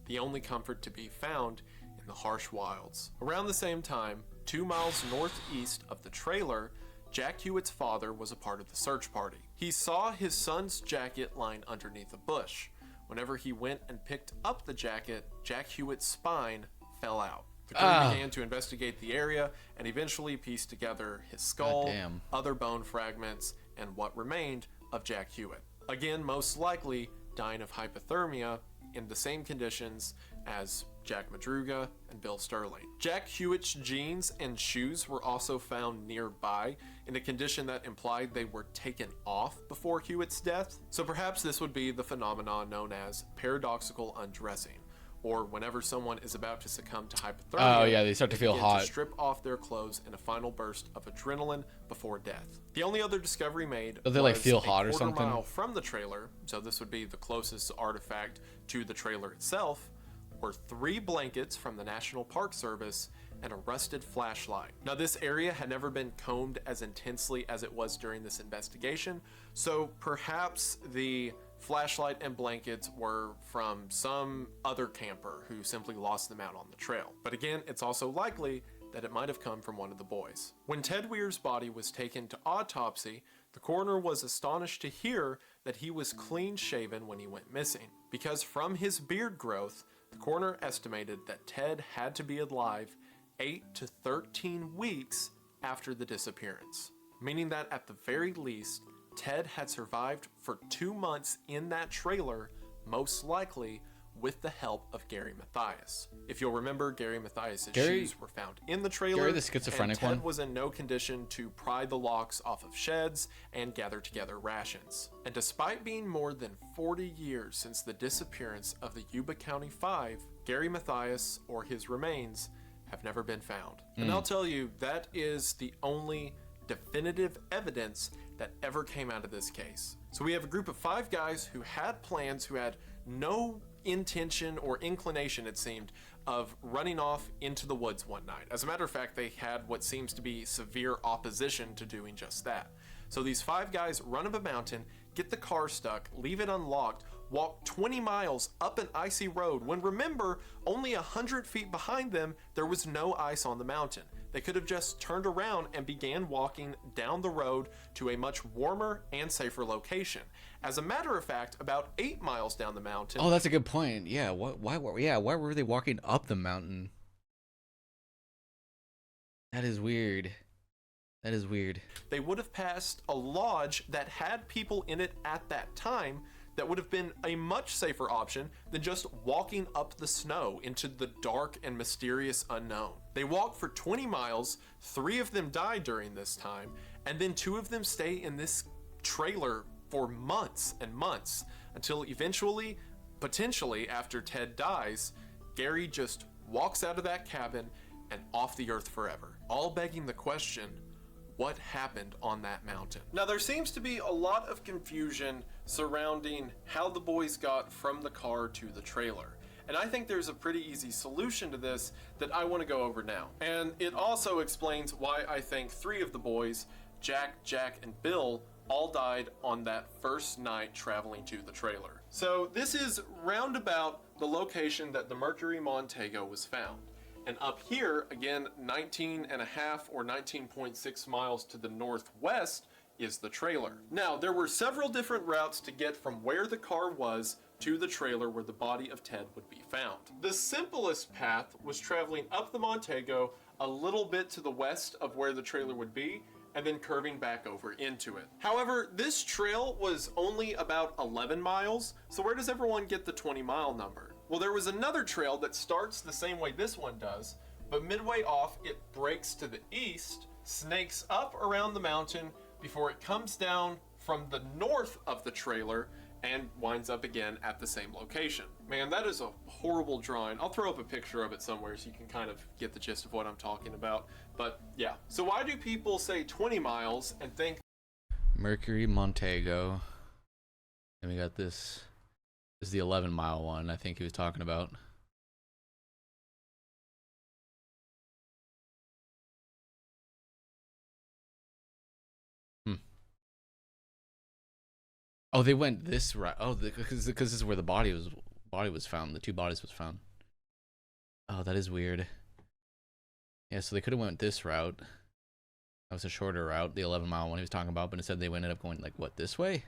[SPEAKER 2] the only comfort to be found in the harsh wilds. Around the same time, 2 miles northeast of the trailer, Jack Hewitt's father was a part of the search party. He saw his son's jacket lying underneath a bush. Whenever he went and picked up the jacket, Jack Hewitt's spine fell out. The crew began to investigate the area and eventually pieced together his skull, other bone fragments, and what remained of Jack Hewitt. Again, most likely dying of hypothermia in the same conditions as Jack Madruga and Bill Sterling. Jack Hewitt's jeans and shoes were also found nearby in a condition that implied they were taken off before Hewitt's death. So perhaps this would be the phenomenon known as paradoxical undressing, or whenever someone is about to succumb to hypothermia,
[SPEAKER 1] they start to feel hot,
[SPEAKER 2] to strip off their clothes in a final burst of adrenaline before death. The only other discovery made
[SPEAKER 1] they like feel hot or
[SPEAKER 2] a
[SPEAKER 1] something?
[SPEAKER 2] quarter mile from the trailer, so this would be the closest artifact to the trailer itself, were 3 blankets from the National Park Service and a rusted flashlight. Now, this area had never been combed as intensely as it was during this investigation, so perhaps the flashlight and blankets were from some other camper who simply lost them out on the trail. But again, it's also likely that it might have come from one of the boys. When Ted Weir's body was taken to autopsy, the coroner was astonished to hear that he was clean shaven when he went missing, because from his beard growth, the coroner estimated that Ted had to be alive 8 to 13 weeks after the disappearance, meaning that at the very least, Ted had survived for 2 months in that trailer, most likely with the help of Gary Mathias. If you'll remember, Gary Mathias' shoes were found in the trailer,
[SPEAKER 1] Gary the schizophrenic
[SPEAKER 2] and Ted
[SPEAKER 1] one
[SPEAKER 2] was in no condition to pry the locks off of sheds and gather together rations. And despite being more than 40 years since the disappearance of the Yuba County Five, Gary Mathias or his remains have never been found. And I'll tell you, that is the only definitive evidence that ever came out of this case. So we have a group of 5 guys who had plans, who had no intention or inclination, it seemed, of running off into the woods one night. As a matter of fact, they had what seems to be severe opposition to doing just that. So these 5 guys run up a mountain, get the car stuck, leave it unlocked, walk 20 miles up an icy road, when remember, only 100 feet behind them, there was no ice on the mountain. They could have just turned around and began walking down the road to a much warmer and safer location. As a matter of fact, about 8 miles down the mountain...
[SPEAKER 1] Oh, that's a good point. Yeah, why were they walking up the mountain? That is weird. That is weird.
[SPEAKER 2] They would have passed a lodge that had people in it at that time that would have been a much safer option than just walking up the snow into the dark and mysterious unknown. They walked for 20 miles, 3 of them died during this time, and then 2 of them stay in this trailer for months and months until eventually, potentially after Ted dies, Gary just walks out of that cabin and off the earth forever, all begging the question, what happened on that mountain? Now, there seems to be a lot of confusion surrounding how the boys got from the car to the trailer. And I think there's a pretty easy solution to this that I want to go over now. And it also explains why I think 3 of the boys, Jack, and Bill, all died on that first night traveling to the trailer. So this is roundabout the location that the Mercury Montego was found. And up here, again, 19.5 or 19.6 miles to the northwest is the trailer. Now, there were several different routes to get from where the car was to the trailer where the body of Ted would be found. The simplest path was traveling up the Montego a little bit to the west of where the trailer would be, and then curving back over into it. However, this trail was only about 11 miles, so where does everyone get the 20-mile number? Well, there was another trail that starts the same way this one does, but midway off it breaks to the east, snakes up around the mountain before it comes down from the north of the trailer and winds up again at the same location. Man, that is a horrible drawing. I'll throw up a picture of it somewhere so you can kind of get the gist of what I'm talking about. But yeah, so why do people say 20 miles and think
[SPEAKER 1] Mercury Montego? And we got this. This is the 11-mile one I think he was talking about. Oh, they went this route. Oh, because this is where the body was found. The 2 bodies was found. Oh, that is weird. Yeah, so they could have went this route. That was a shorter route, the 11-mile one he was talking about, but instead they ended up going like what, this way?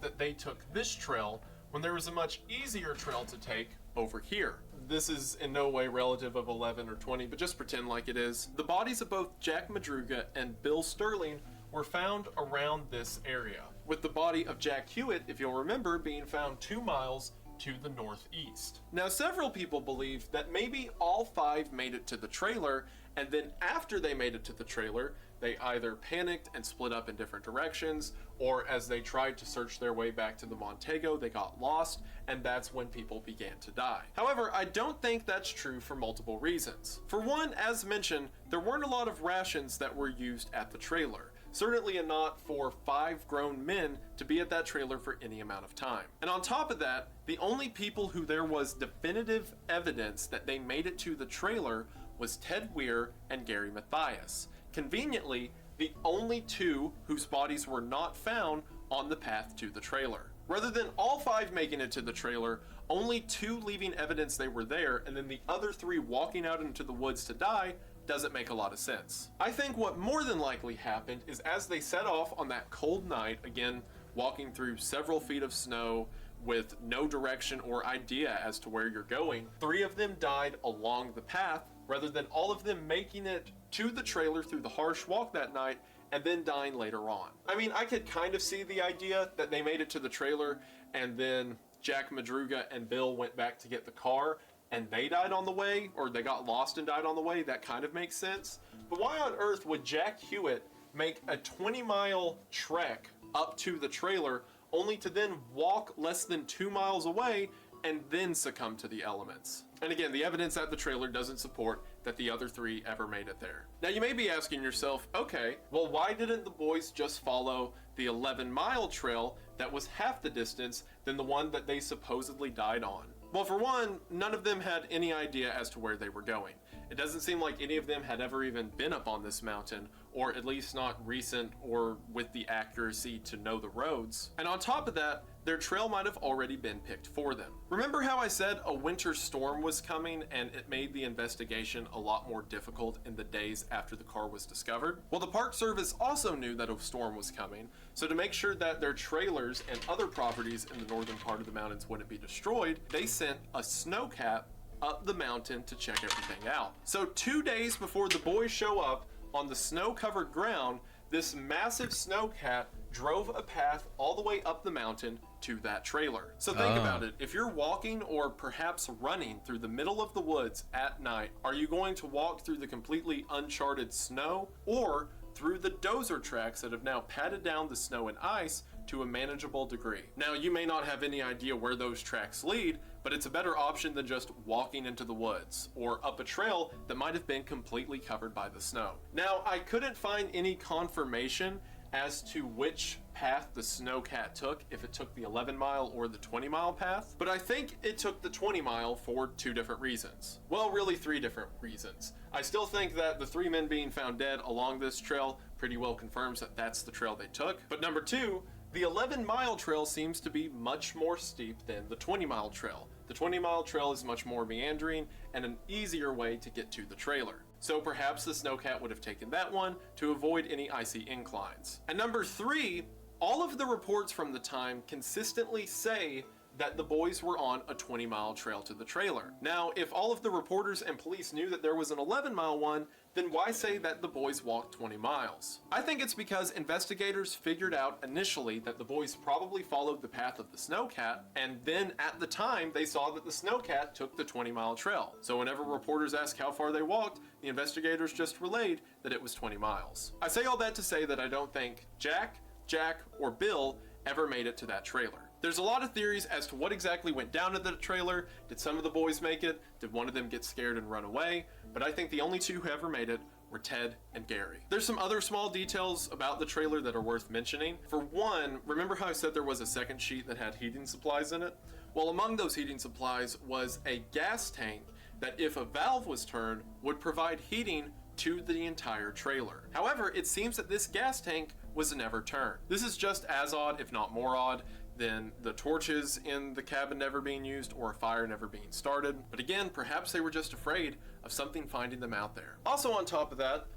[SPEAKER 2] that they took this trail when there was a much easier trail to take over here? This is in no way relative of 11 or 20, but just pretend like it is. The bodies of both Jack Madruga and Bill Sterling were found around this area, with the body of Jack Hewitt, if you'll remember, being found 2 miles to the northeast. Now, several people believe that maybe all 5 made it to the trailer, and then after they made it to the trailer, they either panicked and split up in different directions, or as they tried to search their way back to the Montego, they got lost, and that's when people began to die. However, I don't think that's true for multiple reasons. For one, as mentioned, there weren't a lot of rations that were used at the trailer. Certainly not for 5 grown men to be at that trailer for any amount of time. And on top of that, the only people who there was definitive evidence that they made it to the trailer was Ted Weir and Gary Mathias. Conveniently, the only 2 whose bodies were not found on the path to the trailer. Rather than all 5 making it to the trailer, only 2 leaving evidence they were there, and then the other 3 walking out into the woods to die, doesn't make a lot of sense. I think what more than likely happened is as they set off on that cold night, again, walking through several feet of snow with no direction or idea as to where you're going, 3 of them died along the path rather than all of them making it to the trailer through the harsh walk that night and then dying later on. I mean, I could kind of see the idea that they made it to the trailer and then Jack Madruga and Bill went back to get the car and they died on the way, or they got lost and died on the way. That kind of makes sense. But why on earth would Jack Hewitt make a 20-mile trek up to the trailer only to then walk less than 2 miles away and then succumb to the elements? And again, the evidence at the trailer doesn't support that the other 3 ever made it there. Now you may be asking yourself, okay, well why didn't the boys just follow the 11-mile trail that was half the distance than the one that they supposedly died on? Well, for one, none of them had any idea as to where they were going. It doesn't seem like any of them had ever even been up on this mountain, or at least not recent or with the accuracy to know the roads. And on top of that, their trail might have already been picked for them. Remember how I said a winter storm was coming and it made the investigation a lot more difficult in the days after the car was discovered? Well, the Park Service also knew that a storm was coming, so to make sure that their trailers and other properties in the northern part of the mountains wouldn't be destroyed, they sent a snowcat up the mountain to check everything out. So 2 days before the boys show up on the snow-covered ground, this massive snowcat drove a path all the way up the mountain to that trailer. So think about it. If you're walking or perhaps running through the middle of the woods at night, are you going to walk through the completely uncharted snow or through the dozer tracks that have now patted down the snow and ice to a manageable degree? Now, you may not have any idea where those tracks lead, but it's a better option than just walking into the woods or up a trail that might have been completely covered by the snow. Now, I couldn't find any confirmation as to which path the snowcat took, if it took the 11-mile or the 20-mile path, but I think it took the 20-mile for 2 different reasons. Well, really 3 different reasons. I still think that the 3 men being found dead along this trail pretty well confirms that that's the trail they took. But number 2, the 11-mile trail seems to be much more steep than the 20-mile trail. The 20-mile trail is much more meandering and an easier way to get to the trailer. So perhaps the snowcat would have taken that one to avoid any icy inclines. And number 3, all of the reports from the time consistently say that the boys were on a 20-mile trail to the trailer. Now, if all of the reporters and police knew that there was an 11-mile one, then why say that the boys walked 20 miles? I think it's because investigators figured out initially that the boys probably followed the path of the snowcat, and then at the time they saw that the snowcat took the 20-mile trail. So whenever reporters asked how far they walked, the investigators just relayed that it was 20 miles. I say all that to say that I don't think Jack, or Bill ever made it to that trailer. There's a lot of theories as to what exactly went down in the trailer. Did some of the boys make it? Did one of them get scared and run away? But I think the only 2 who ever made it were Ted and Gary. There's some other small details about the trailer that are worth mentioning. For one, remember how I said there was a second sheet that had heating supplies in it? Well, among those heating supplies was a gas tank that, if a valve was turned, would provide heating to the entire trailer. However, it seems that this gas tank was never turned. This is just as odd, if not more odd, than the torches in the cabin never being used or a fire never being started. But again, perhaps they were just afraid of something finding them out there. Also on top of that,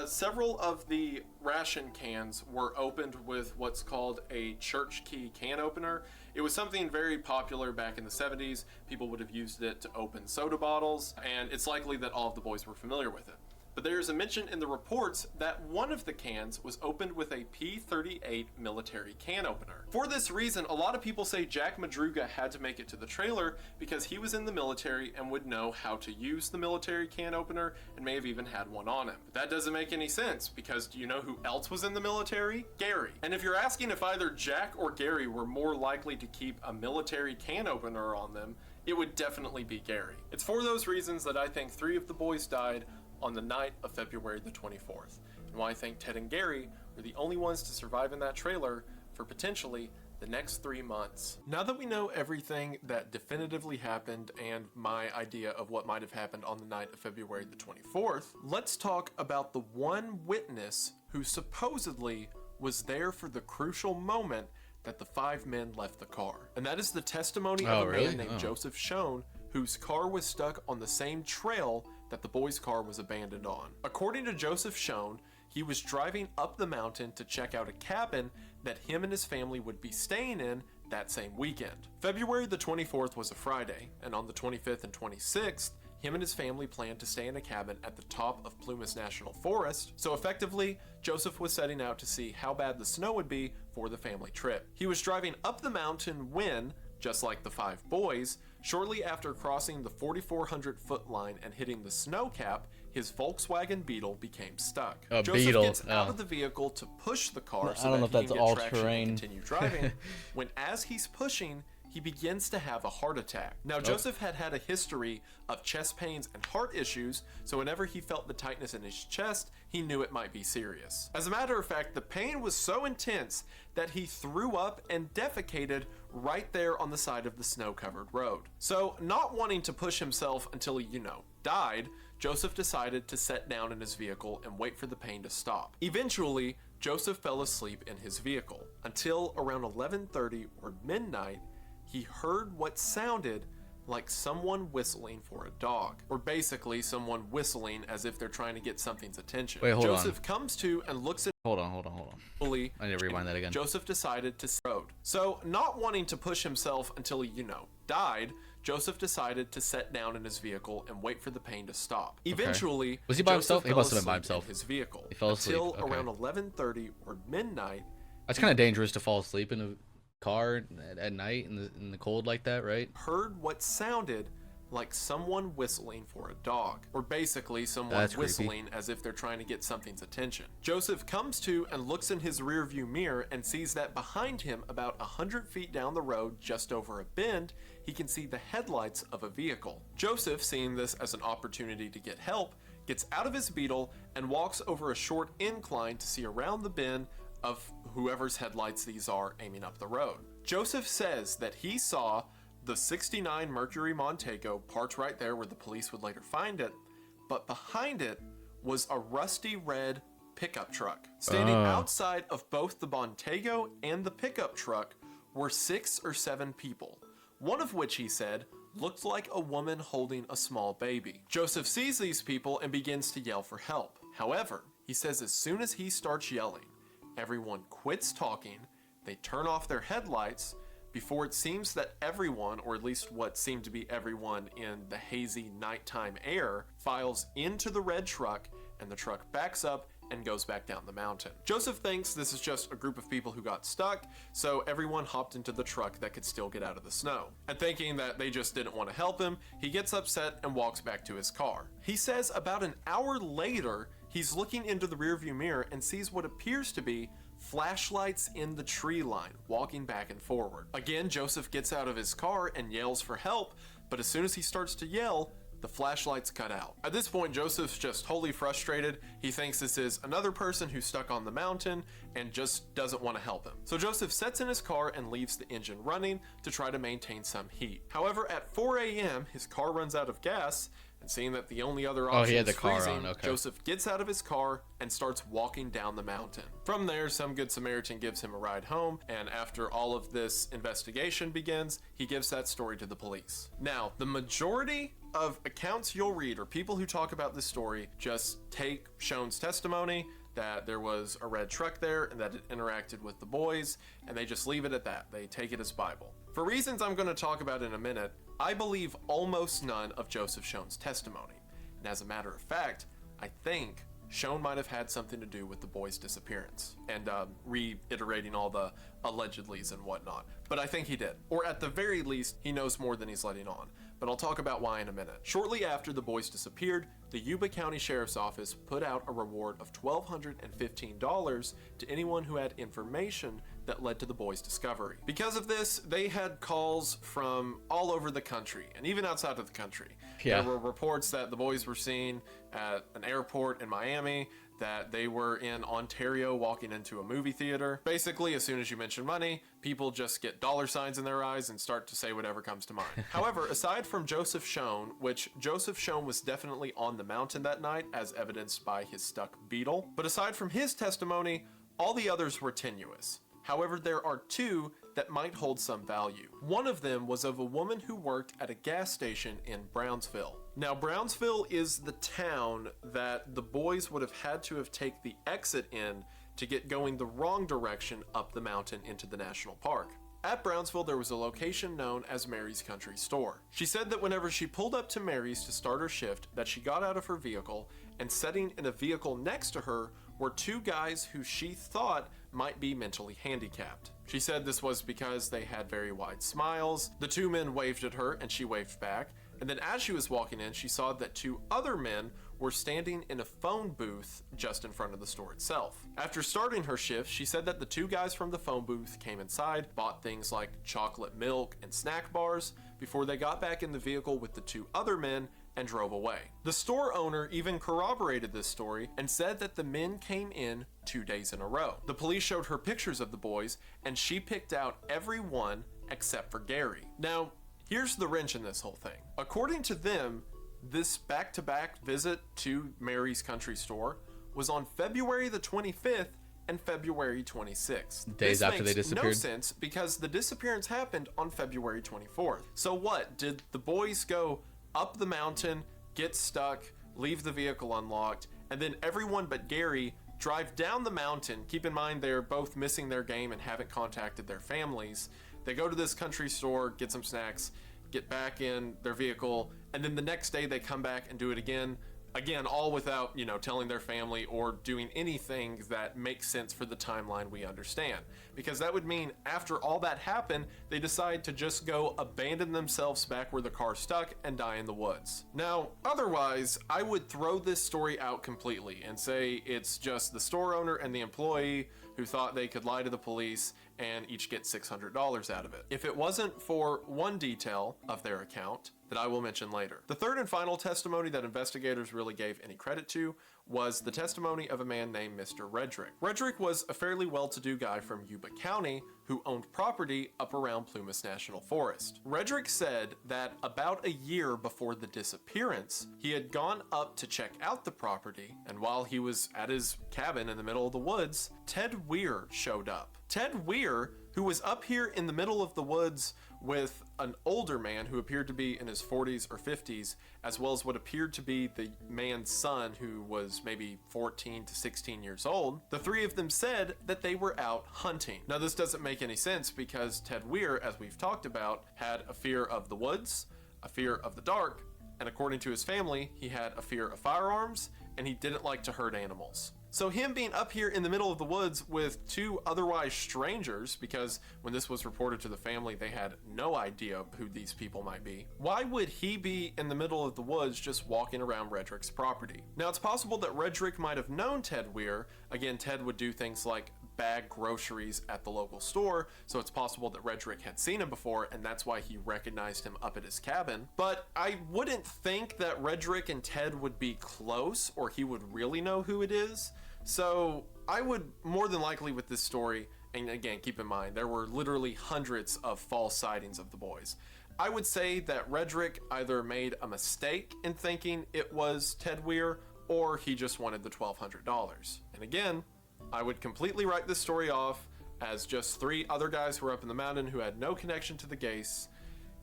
[SPEAKER 2] several of the ration cans were opened with what's called a church key can opener. It was something very popular back in the 70s. People would have used it to open soda bottles, and it's likely that all of the boys were familiar with it. But there is a mention in the reports that one of the cans was opened with a P-38 military can opener. For this reason, a lot of people say Jack Madruga had to make it to the trailer because he was in the military and would know how to use the military can opener and may have even had one on him. But that doesn't make any sense, because do you know who else was in the military? Gary. And if you're asking if either Jack or Gary were more likely to keep a military can opener on them, it would definitely be Gary. It's for those reasons that I think 3 of the boys died on the night of February the 24th, and why I think Ted and Gary were the only ones to survive in that trailer for potentially the next 3 months. Now that we know everything that definitively happened and my idea of what might have happened on the night of February the 24th, let's talk about the one witness who supposedly was there for the crucial moment that the 5 men left the car. And that is the testimony of a man named Joseph Schoen, whose car was stuck on the same trail that the boys' car was abandoned on. According to Joseph Schoen, he was driving up the mountain to check out a cabin that him and his family would be staying in that same weekend. February the 24th was a Friday, and on the 25th and 26th, him and his family planned to stay in a cabin at the top of Plumas National Forest, so effectively, Joseph was setting out to see how bad the snow would be for the family trip. He was driving up the mountain when, just like the 5 boys, shortly after crossing the 4,400-foot line and hitting the snow cap, his Volkswagen Beetle became stuck. Joseph gets out of the vehicle to push the car so that he can get traction and continue driving, when as he's pushing, he begins to have a heart attack. Now, Joseph had had a history of chest pains and heart issues, so whenever he felt the tightness in his chest, he knew it might be serious. As a matter of fact, the pain was so intense that he threw up and defecated right there on the side of the snow-covered road. So, not wanting to push himself until he, died, Joseph decided to sit down in his vehicle and wait for the pain to stop. Eventually, Joseph fell asleep in his vehicle until around 11:30 or midnight, he heard what sounded like someone whistling for a dog, or basically someone whistling as if they're trying to get something's attention.
[SPEAKER 1] Wait, hold
[SPEAKER 2] Joseph comes to and looks at.
[SPEAKER 1] Hold on. I need to rewind that again.
[SPEAKER 2] Joseph decided to road. So, not wanting to push himself until he, died, Joseph decided to sit down in his vehicle and wait for the pain to stop. Eventually,
[SPEAKER 1] was he by himself?
[SPEAKER 2] He
[SPEAKER 1] must have been by himself.
[SPEAKER 2] In his vehicle.
[SPEAKER 1] He fell asleep.
[SPEAKER 2] Until around 11:30 or midnight,
[SPEAKER 1] That's kind of dangerous to fall asleep in a car at night in the cold like that, right?
[SPEAKER 2] Heard what sounded like someone whistling for a dog, or basically someone
[SPEAKER 1] That's
[SPEAKER 2] whistling as if they're trying to get something's attention. Joseph comes to and looks in his rearview mirror and sees that behind him, about 100 feet down the road, just over a bend, he can see the headlights of a vehicle. Joseph, seeing this as an opportunity to get help, gets out of his Beetle and walks over a short incline to see around the bend of whoever's headlights these are aiming up the road. Joseph says that he saw the 69 Mercury Montego parked right there where the police would later find it, but behind it was a rusty red pickup truck. Standing outside of both the Montego and the pickup truck were 6 or 7 people, one of which, he said, looked like a woman holding a small baby. Joseph sees these people and begins to yell for help. However, he says as soon as he starts yelling, everyone quits talking, they turn off their headlights, before it seems that everyone, or at least what seemed to be everyone in the hazy nighttime air, files into the red truck, and the truck backs up and goes back down the mountain. Joseph thinks this is just a group of people who got stuck, so everyone hopped into the truck that could still get out of the snow. And thinking that they just didn't want to help him, he gets upset and walks back to his car. He says about an hour later, he's looking into the rearview mirror and sees what appears to be flashlights in the tree line, walking back and forward. Again, Joseph gets out of his car and yells for help, but as soon as he starts to yell, the flashlights cut out. At this point, Joseph's just wholly frustrated. He thinks this is another person who's stuck on the mountain and just doesn't want to help him. So Joseph sets in his car and leaves the engine running to try to maintain some heat. However, at 4 a.m., his car runs out of gas, and seeing that the only other option is freezing, Joseph gets out of his car and starts walking down the mountain. From there, some good Samaritan gives him a ride home, and after all of this investigation begins, he gives that story to the police. Now, the majority of accounts you'll read, or people who talk about this story, just take Schoen's testimony that there was a red truck there and that it interacted with the boys, and they just leave it at that. They take it as Bible. For reasons I'm going to talk about in a minute, I believe almost none of Joseph Schoen's testimony. And as a matter of fact, I think Schoen might have had something to do with the boys' disappearance, and reiterating all the allegedlys and whatnot. But I think he did. Or at the very least, he knows more than he's letting on. But I'll talk about why in a minute. Shortly after the boys disappeared, the Yuba County Sheriff's Office put out a reward of $1,215 to anyone who had information that led to the boys' discovery. Because of this, they had calls from all over the country, and even outside of the country. There were reports that the boys were seen at an airport in Miami, that they were in Ontario walking into a movie theater. Basically, as soon as you mention money, people just get dollar signs in their eyes and start to say whatever comes to mind. However, aside from Joseph Schoen, which Joseph Schoen was definitely on the mountain that night, as evidenced by his stuck Beetle, but aside from his testimony, all the others were tenuous. However, there are 2 that might hold some value. One of them was of a woman who worked at a gas station in Brownsville. Now, Brownsville is the town that the boys would have had to have taken the exit in to get going the wrong direction up the mountain into the national park. At Brownsville, there was a location known as Mary's Country Store. She said that whenever she pulled up to Mary's to start her shift, that she got out of her vehicle, and sitting in a vehicle next to her were 2 guys who she thought might be mentally handicapped. She said this was because they had very wide smiles. The 2 men waved at her and she waved back. And then as she was walking in, she saw that 2 other men were standing in a phone booth just in front of the store itself. After starting her shift, she said that the 2 guys from the phone booth came inside, bought things like chocolate milk and snack bars before they got back in the vehicle with the 2 other men and drove away. The store owner even corroborated this story and said that the men came in 2 days in a row. The police showed her pictures of the boys, and she picked out every one except for Gary. Now, here's the wrench in this whole thing. According to them, this back-to-back visit to Mary's Country Store was on February the 25th and February 26th.
[SPEAKER 1] Days after they disappeared?
[SPEAKER 2] This makes no sense because the disappearance happened on February 24th. So what? Did the boys go up the mountain, get stuck, leave the vehicle unlocked, and then everyone but Gary drive down the mountain? Keep in mind they're both missing their game and haven't contacted their families. They go to this country store, get some snacks, get back in their vehicle, and then the next day they come back and do it again, Again, all without, telling their family or doing anything that makes sense for the timeline we understand. Because that would mean after all that happened, they decide to just go abandon themselves back where the car stuck and die in the woods. Now, otherwise, I would throw this story out completely and say it's just the store owner and the employee who thought they could lie to the police and each get $600 out of it. If it wasn't for one detail of their account that I will mention later. The third and final testimony that investigators really gave any credit to was the testimony of a man named Mr. Redrick. Redrick was a fairly well-to-do guy from Yuba County who owned property up around Plumas National Forest. Redrick said that about a year before the disappearance, he had gone up to check out the property, and while he was at his cabin in the middle of the woods, Ted Weir showed up. Ted Weir, who was up here in the middle of the woods with an older man who appeared to be in his 40s or 50s, as well as what appeared to be the man's son who was maybe 14 to 16 years old, the three of them said that they were out hunting. Now this doesn't make any sense because Ted Weir, as we've talked about, had a fear of the woods, a fear of the dark, and according to his family, he had a fear of firearms, and he didn't like to hurt animals. So him being up here in the middle of the woods with two otherwise strangers, because when this was reported to the family, they had no idea who these people might be. Why would he be in the middle of the woods just walking around Redrick's property? Now it's possible that Redrick might have known Ted Weir. Again, Ted would do things like bag groceries at the local store, so it's possible that Redrick had seen him before and that's why he recognized him up at his cabin. But I wouldn't think that Redrick and Ted would be close or he would really know who it is. So I would more than likely with this story, and again, keep in mind, there were literally hundreds of false sightings of the boys. I would say that Redrick either made a mistake in thinking it was Ted Weir or he just wanted the $1,200. And again, I would completely write this story off as just three other guys who were up in the mountain who had no connection to the case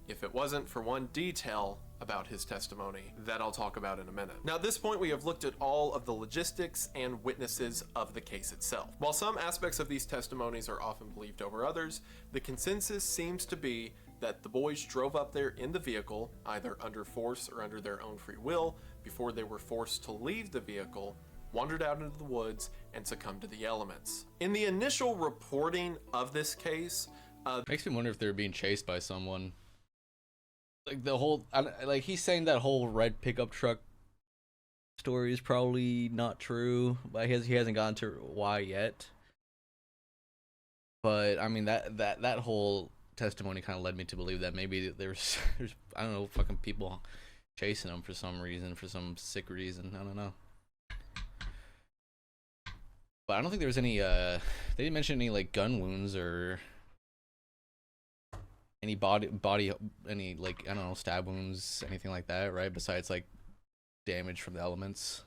[SPEAKER 2] if it wasn't for one detail about his testimony that I'll talk about in a minute. Now at this point we have looked at all of the logistics and witnesses of the case itself. While some aspects of these testimonies are often believed over others, the consensus seems to be that the boys drove up there in the vehicle, either under force or under their own free will, before they were forced to leave the vehicle, wandered out into the woods, and succumbed to the elements. In the initial reporting of this case,
[SPEAKER 1] makes me wonder if they're being chased by someone. Like the whole, like he's saying that whole red pickup truck story is probably not true, but he hasn't gotten to why yet. But I mean that whole testimony kind of led me to believe that maybe there's I don't know, fucking people chasing him for some reason, for some sick reason. I don't know. But I don't think there was any they didn't mention any like gun wounds or any body any like, I don't know, stab wounds, anything like that, right? Besides like damage from the elements.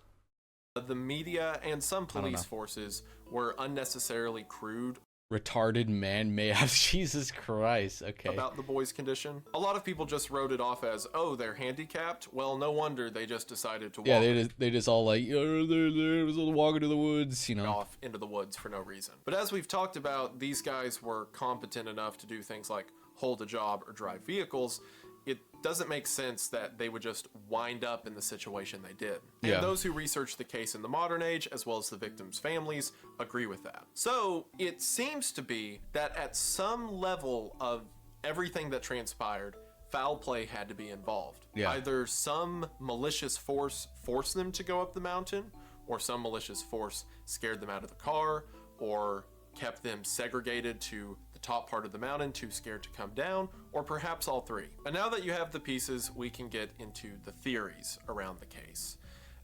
[SPEAKER 2] The media and some police forces were unnecessarily crude.
[SPEAKER 1] Retarded man may have Jesus Christ. Okay.
[SPEAKER 2] About the boys' condition. A lot of people just wrote it off as, oh, they're handicapped. Well, no wonder they just decided to walk.
[SPEAKER 1] Yeah, they just all like, they're walking to the woods, you know,
[SPEAKER 2] off into the woods for no reason. But as we've talked about, these guys were competent enough to do things like hold a job or drive vehicles. It doesn't make sense that they would just wind up in the situation they did. And
[SPEAKER 1] Yeah.
[SPEAKER 2] those who research the case in the modern age, as well as the victims' families, agree with that. So it seems to be that at some level of everything that transpired, foul play had to be involved.
[SPEAKER 1] Yeah.
[SPEAKER 2] Either some malicious force forced them to go up the mountain, or some malicious force scared them out of the car, or kept them segregated to the top part of the mountain, too scared to come down, or perhaps all three. And now that you have the pieces, we can get into the theories around the case.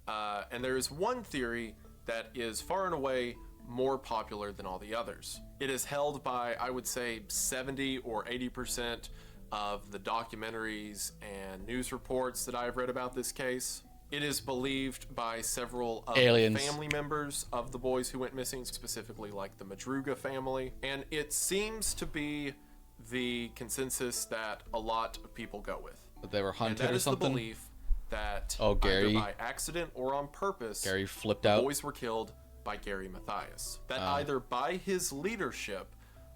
[SPEAKER 2] And there is one theory that is far and away more popular than all the others. It is held by, I would say, 70 or 80% of the documentaries and news reports that I've read about this case. It is believed by several of the family members of the boys who went missing, specifically like the Madruga family. And it seems to be the consensus that a lot of people go with.
[SPEAKER 1] But they were hunted
[SPEAKER 2] and that
[SPEAKER 1] or
[SPEAKER 2] is
[SPEAKER 1] something?
[SPEAKER 2] the belief that
[SPEAKER 1] Gary,
[SPEAKER 2] either by accident or on purpose,
[SPEAKER 1] Gary flipped
[SPEAKER 2] the
[SPEAKER 1] out.
[SPEAKER 2] boys were killed by Gary Mathias. That either by his leadership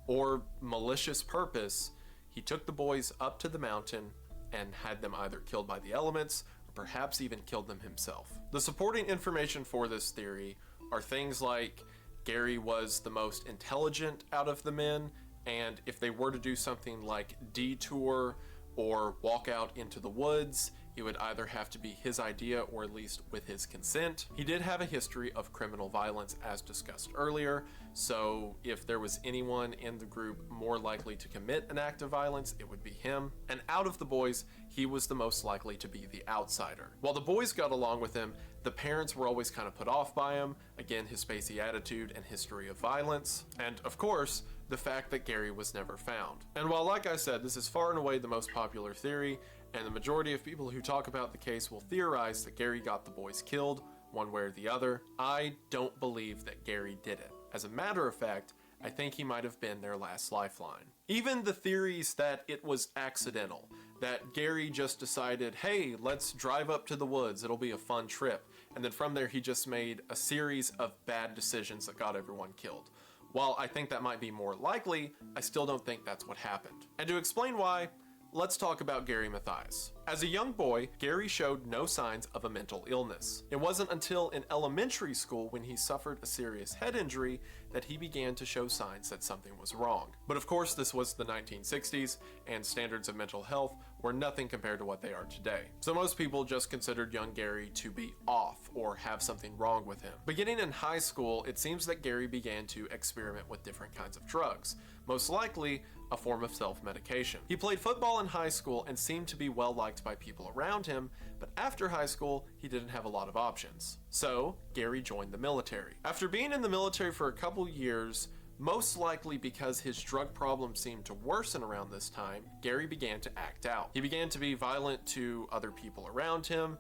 [SPEAKER 2] or malicious purpose, he took the boys up to the mountain and had them either killed by the elements or perhaps even killed them himself. The supporting information for this theory are things like Gary was the most intelligent out of the men, and if they were to do something like detour or walk out into the woods, it would either have to be his idea or at least with his consent. He did have a history of criminal violence as discussed earlier, so if there was anyone in the group more likely to commit an act of violence, it would be him. And out of the boys, he was the most likely to be the outsider. While the boys got along with him, the parents were always kind of put off by him. Again, his spacey attitude and history of violence. And of course, the fact that Gary was never found. And while, like I said, this is far and away the most popular theory, and the majority of people who talk about the case will theorize that Gary got the boys killed, one way or the other, I don't believe that Gary did it. As a matter of fact, I think he might have been their last lifeline. Even the theories that it was accidental, that Gary just decided, hey, let's drive up to the woods, it'll be a fun trip, and then from there he just made a series of bad decisions that got everyone killed. While I think that might be more likely, I still don't think that's what happened. And to explain why, let's talk about Gary Mathias. As a young boy, Gary showed no signs of a mental illness. It wasn't until in elementary school when he suffered a serious head injury that he began to show signs that something was wrong. But of course, this was the 1960s, and standards of mental health were nothing compared to what they are today. So most people just considered young Gary to be off or have something wrong with him. Beginning in high school, it seems that Gary began to experiment with different kinds of drugs, most likely a form of self-medication. He played football in high school and seemed to be well liked by people around him, but after high school, he didn't have a lot of options. So, Gary joined the military. After being in the military for a couple years, most likely because his drug problem seemed to worsen around this time, Gary began to act out. He began to be violent to other people around him,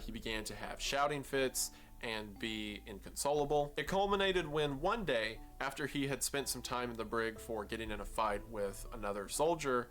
[SPEAKER 2] he began to have shouting fits, and be inconsolable. It culminated when one day, after he had spent some time in the brig for getting in a fight with another soldier,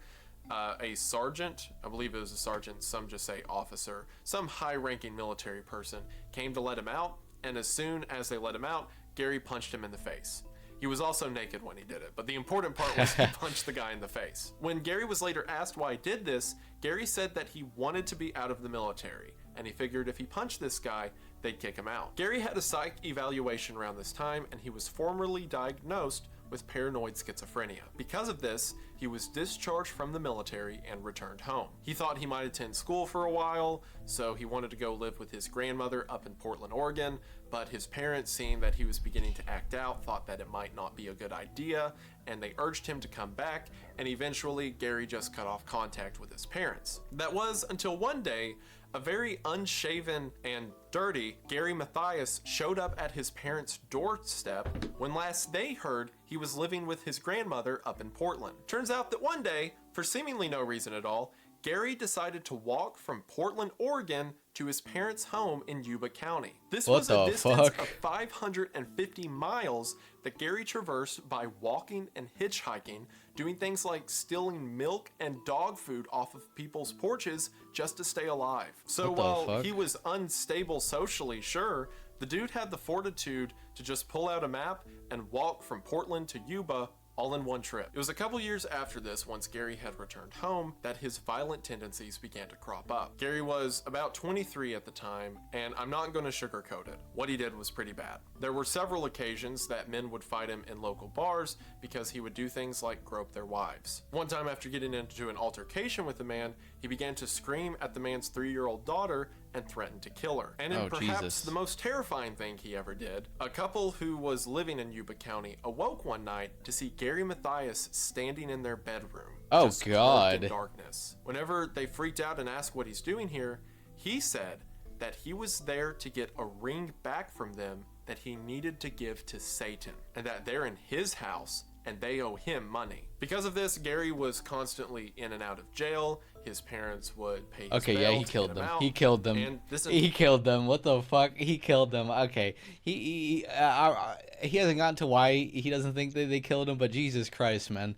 [SPEAKER 2] a sergeant, I believe it was a sergeant, some just say officer, some high-ranking military person came to let him out, and as soon as they let him out, Gary punched him in the face. He was also naked when he did it, but the important part was he punched the guy in the face. When Gary was later asked why he did this, Gary said that he wanted to be out of the military, and he figured if he punched this guy, they'd kick him out. Gary had a psych evaluation around this time, and he was formally diagnosed with paranoid schizophrenia. Because of this, he was discharged from the military and returned home. He thought he might attend school for a while, so he wanted to go live with his grandmother up in Portland, Oregon, but his parents, seeing that he was beginning to act out, thought that it might not be a good idea, and they urged him to come back, and eventually Gary just cut off contact with his parents. That was until one day, a very unshaven and dirty Gary Mathias showed up at his parents' doorstep when last they heard he was living with his grandmother up in Portland. Turns out that one day, for seemingly no reason at all, Gary decided to walk from Portland, Oregon to his parents' home in Yuba County. This was a distance of 550 miles that Gary traversed by walking and hitchhiking, doing things like stealing milk and dog food off of people's porches just to stay alive. So while he was unstable socially, sure, the dude had the fortitude to just pull out a map and walk from Portland to Yuba all in one trip. It was a couple years after this, once Gary had returned home, that his violent tendencies began to crop up. Gary was about 23 at the time, and I'm not going to sugarcoat it. What he did was pretty bad. There were several occasions that men would fight him in local bars because he would do things like grope their wives. One time, after getting into an altercation with a man, he began to scream at the man's 3-year-old daughter and threatened to kill her. And in perhaps the most terrifying thing he ever did, a couple who was living in Yuba County awoke one night to see Gary Mathias standing in their bedroom.
[SPEAKER 1] Oh
[SPEAKER 2] just
[SPEAKER 1] God.
[SPEAKER 2] In darkness. Whenever they freaked out and asked what he's doing here, he said that he was there to get a ring back from them that he needed to give to Satan, and that they're in his house and they owe him money. Because of this, Gary was constantly in and out of jail. His parents would pay his bail
[SPEAKER 1] he
[SPEAKER 2] to
[SPEAKER 1] killed
[SPEAKER 2] get
[SPEAKER 1] them.
[SPEAKER 2] him out.
[SPEAKER 1] He killed them.
[SPEAKER 2] And this
[SPEAKER 1] He killed them. What the fuck? He killed them. Okay. He hasn't gotten to why he doesn't think that they killed him, but Jesus Christ, man.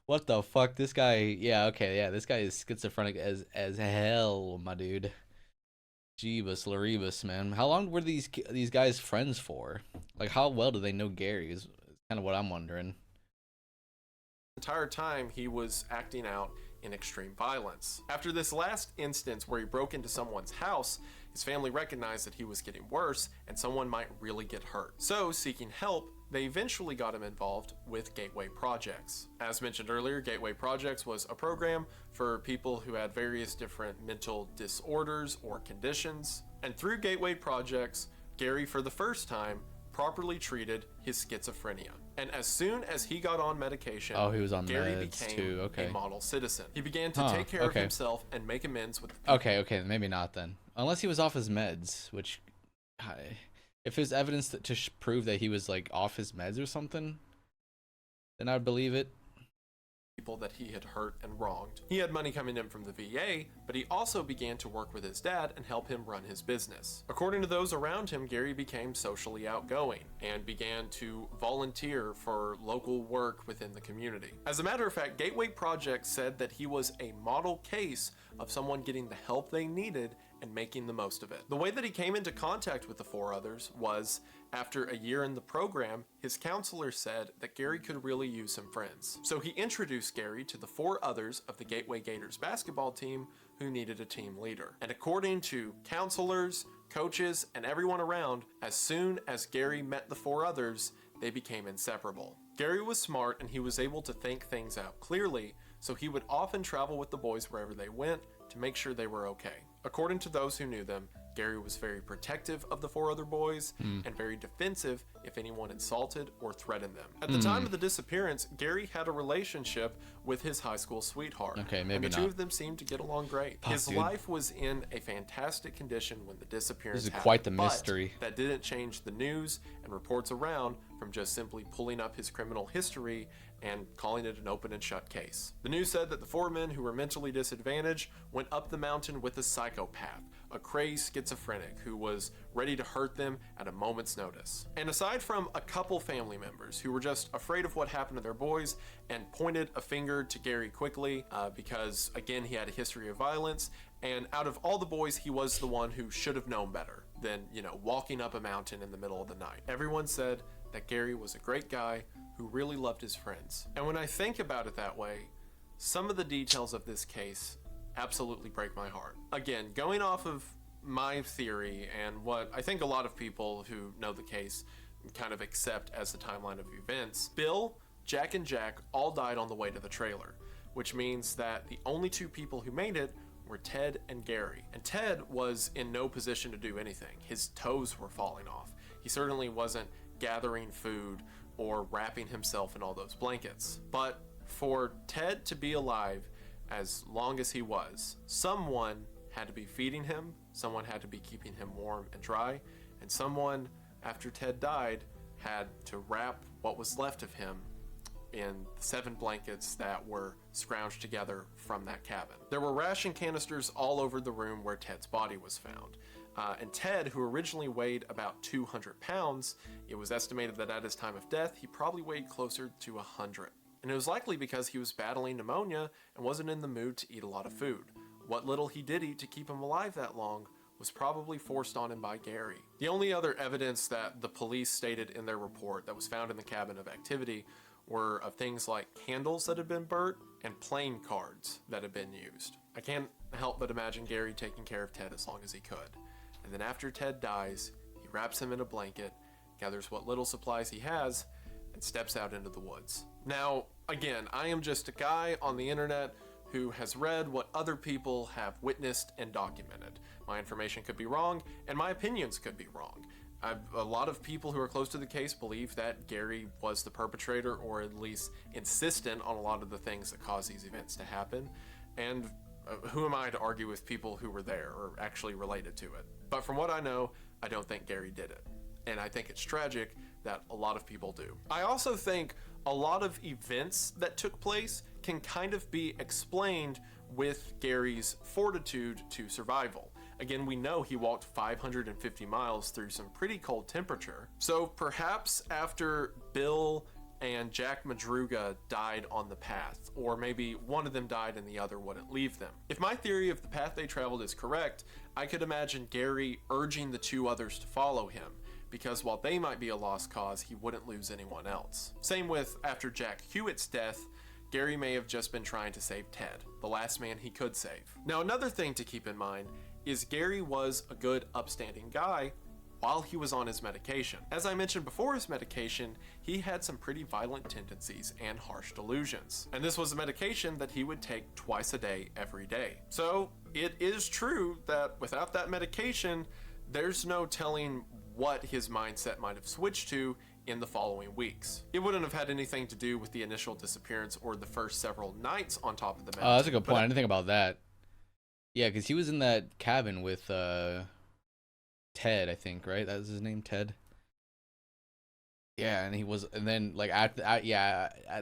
[SPEAKER 1] What the fuck? This guy, this guy is schizophrenic as hell, my dude. Jeebus Laribus, man. How long were these guys friends for? Like, how well do they know Gary is kind of what I'm wondering.
[SPEAKER 2] entire time he was acting out, in extreme violence. After this last instance where he broke into someone's house, his family recognized that he was getting worse and someone might really get hurt. So, seeking help, they eventually got him involved with Gateway Projects. As mentioned earlier, Gateway Projects was a program for people who had various different mental disorders or conditions. And through Gateway Projects, Gary, for the first time, properly treated his schizophrenia. And as soon as he got on medication,
[SPEAKER 1] he was on
[SPEAKER 2] Gary
[SPEAKER 1] meds
[SPEAKER 2] became
[SPEAKER 1] too. Okay.
[SPEAKER 2] a model citizen. He began to take care of himself and make amends with the people.
[SPEAKER 1] Okay, maybe not then. Unless he was off his meds, which, if there's evidence to prove that he was like off his meds or something, then I would believe it.
[SPEAKER 2] People that he had hurt and wronged. He had money coming in from the VA, but he also began to work with his dad and help him run his business. According to those around him, Gary became socially outgoing and began to volunteer for local work within the community. As a matter of fact, Gateway Project said that he was a model case of someone getting the help they needed and making the most of it. The way that he came into contact with the four others was, after a year in the program, his counselor said that Gary could really use some friends. So he introduced Gary to the four others of the Gateway Gators basketball team who needed a team leader. And according to counselors, coaches, and everyone around, as soon as Gary met the four others, they became inseparable. Gary was smart and he was able to think things out clearly, so he would often travel with the boys wherever they went to make sure they were okay. According to those who knew them, Gary was very protective of the four other boys and very defensive if anyone insulted or threatened them. At the time of the disappearance, Gary had a relationship with his high school sweetheart.
[SPEAKER 1] Okay, maybe
[SPEAKER 2] and the
[SPEAKER 1] not.
[SPEAKER 2] two of them seemed to get along great. His
[SPEAKER 1] dude.
[SPEAKER 2] life was in a fantastic condition when the disappearance
[SPEAKER 1] This is
[SPEAKER 2] happened,
[SPEAKER 1] quite the
[SPEAKER 2] but
[SPEAKER 1] mystery.
[SPEAKER 2] that didn't change the news and reports around from just simply pulling up his criminal history and calling it an open and shut case. The news said that the four men who were mentally disadvantaged went up the mountain with a psychopath, a crazed schizophrenic who was ready to hurt them at a moment's notice. And aside from a couple family members who were just afraid of what happened to their boys and pointed a finger to Gary quickly because, again, he had a history of violence, and out of all the boys, he was the one who should have known better than, walking up a mountain in the middle of the night. Everyone said that Gary was a great guy who really loved his friends. And when I think about it that way, some of the details of this case absolutely break my heart. Again, going off of my theory and what I think a lot of people who know the case kind of accept as the timeline of events, Bill, Jack, and Jack all died on the way to the trailer, which means that the only two people who made it were Ted and Gary. And Ted was in no position to do anything. His toes were falling off. He certainly wasn't gathering food or wrapping himself in all those blankets. But for Ted to be alive as long as he was, someone had to be feeding him, someone had to be keeping him warm and dry, and someone, after Ted died, had to wrap what was left of him in 7 blankets that were scrounged together from that cabin. There were ration canisters all over the room where Ted's body was found. And Ted, who originally weighed about 200 pounds, it was estimated that at his time of death, he probably weighed closer to 100. And it was likely because he was battling pneumonia and wasn't in the mood to eat a lot of food. What little he did eat to keep him alive that long was probably forced on him by Gary. The only other evidence that the police stated in their report that was found in the cabin of activity were of things like candles that had been burnt and playing cards that had been used. I can't help but imagine Gary taking care of Ted as long as he could. And then after Ted dies, he wraps him in a blanket, gathers what little supplies he has, and steps out into the woods. Now, again, I am just a guy on the internet who has read what other people have witnessed and documented. My information could be wrong, and my opinions could be wrong. A lot of people who are close to the case believe that Gary was the perpetrator, or at least insistent on a lot of the things that caused these events to happen. And who am I to argue with people who were there or actually related to it? But from what I know, I don't think Gary did it. And I think it's tragic that a lot of people do. I also think a lot of events that took place can kind of be explained with Gary's fortitude to survival. Again, we know he walked 550 miles through some pretty cold temperature. So perhaps after Bill and Jack Madruga died on the path, or maybe one of them died and the other wouldn't leave them. If my theory of the path they traveled is correct, I could imagine Gary urging the 2 others to follow him, because while they might be a lost cause, he wouldn't lose anyone else. Same with after Jack Hewitt's death, Gary may have just been trying to save Ted, the last man he could save. Now, another thing to keep in mind is Gary was a good, upstanding guy while he was on his medication. As I mentioned before his medication, he had some pretty violent tendencies and harsh delusions. And this was a medication that he would take twice a day, every day. So it is true that without that medication, there's no telling what his mindset might have switched to in the following weeks. It wouldn't have had anything to do with the initial disappearance or the first several nights on top of the mountain.
[SPEAKER 1] Oh, that's a good point. I didn't think about that. Yeah, because he was in that cabin with Ted, I think, right? That was his name, Ted. Yeah, and he was, and then like at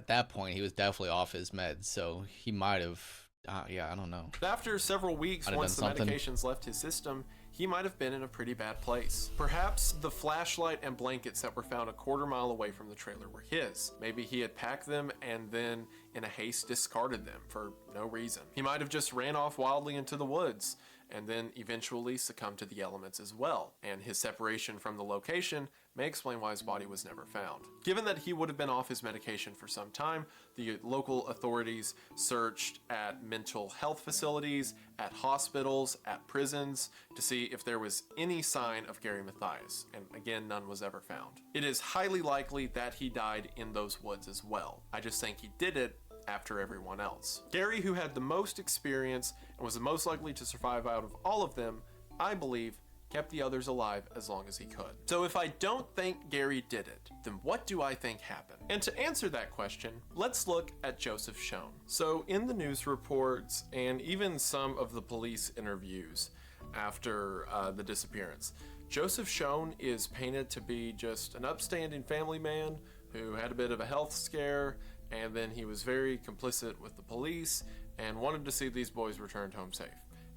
[SPEAKER 1] that point he was definitely off his meds, so he might have. I don't know.
[SPEAKER 2] After several weeks, once the medications left his system, he might have been in a pretty bad place. Perhaps the flashlight and blankets that were found a quarter-mile away from the trailer were his. Maybe he had packed them and then, in a haste, discarded them for no reason. He might have just ran off wildly into the woods and then eventually succumbed to the elements as well. And his separation from the location may explain why his body was never found. Given that he would have been off his medication for some time, the local authorities searched at mental health facilities, at hospitals, at prisons, to see if there was any sign of Gary Mathias, and again, none was ever found. It is highly likely that he died in those woods as well. I just think he did it after everyone else. Gary, who had the most experience and was the most likely to survive out of all of them, I believe, kept the others alive as long as he could. So if I don't think Gary did it, then what do I think happened? And to answer that question, let's look at Joseph Schoen. So in the news reports and even some of the police interviews after the disappearance, Joseph Schoen is painted to be just an upstanding family man who had a bit of a health scare, and then he was very complicit with the police and wanted to see these boys returned home safe.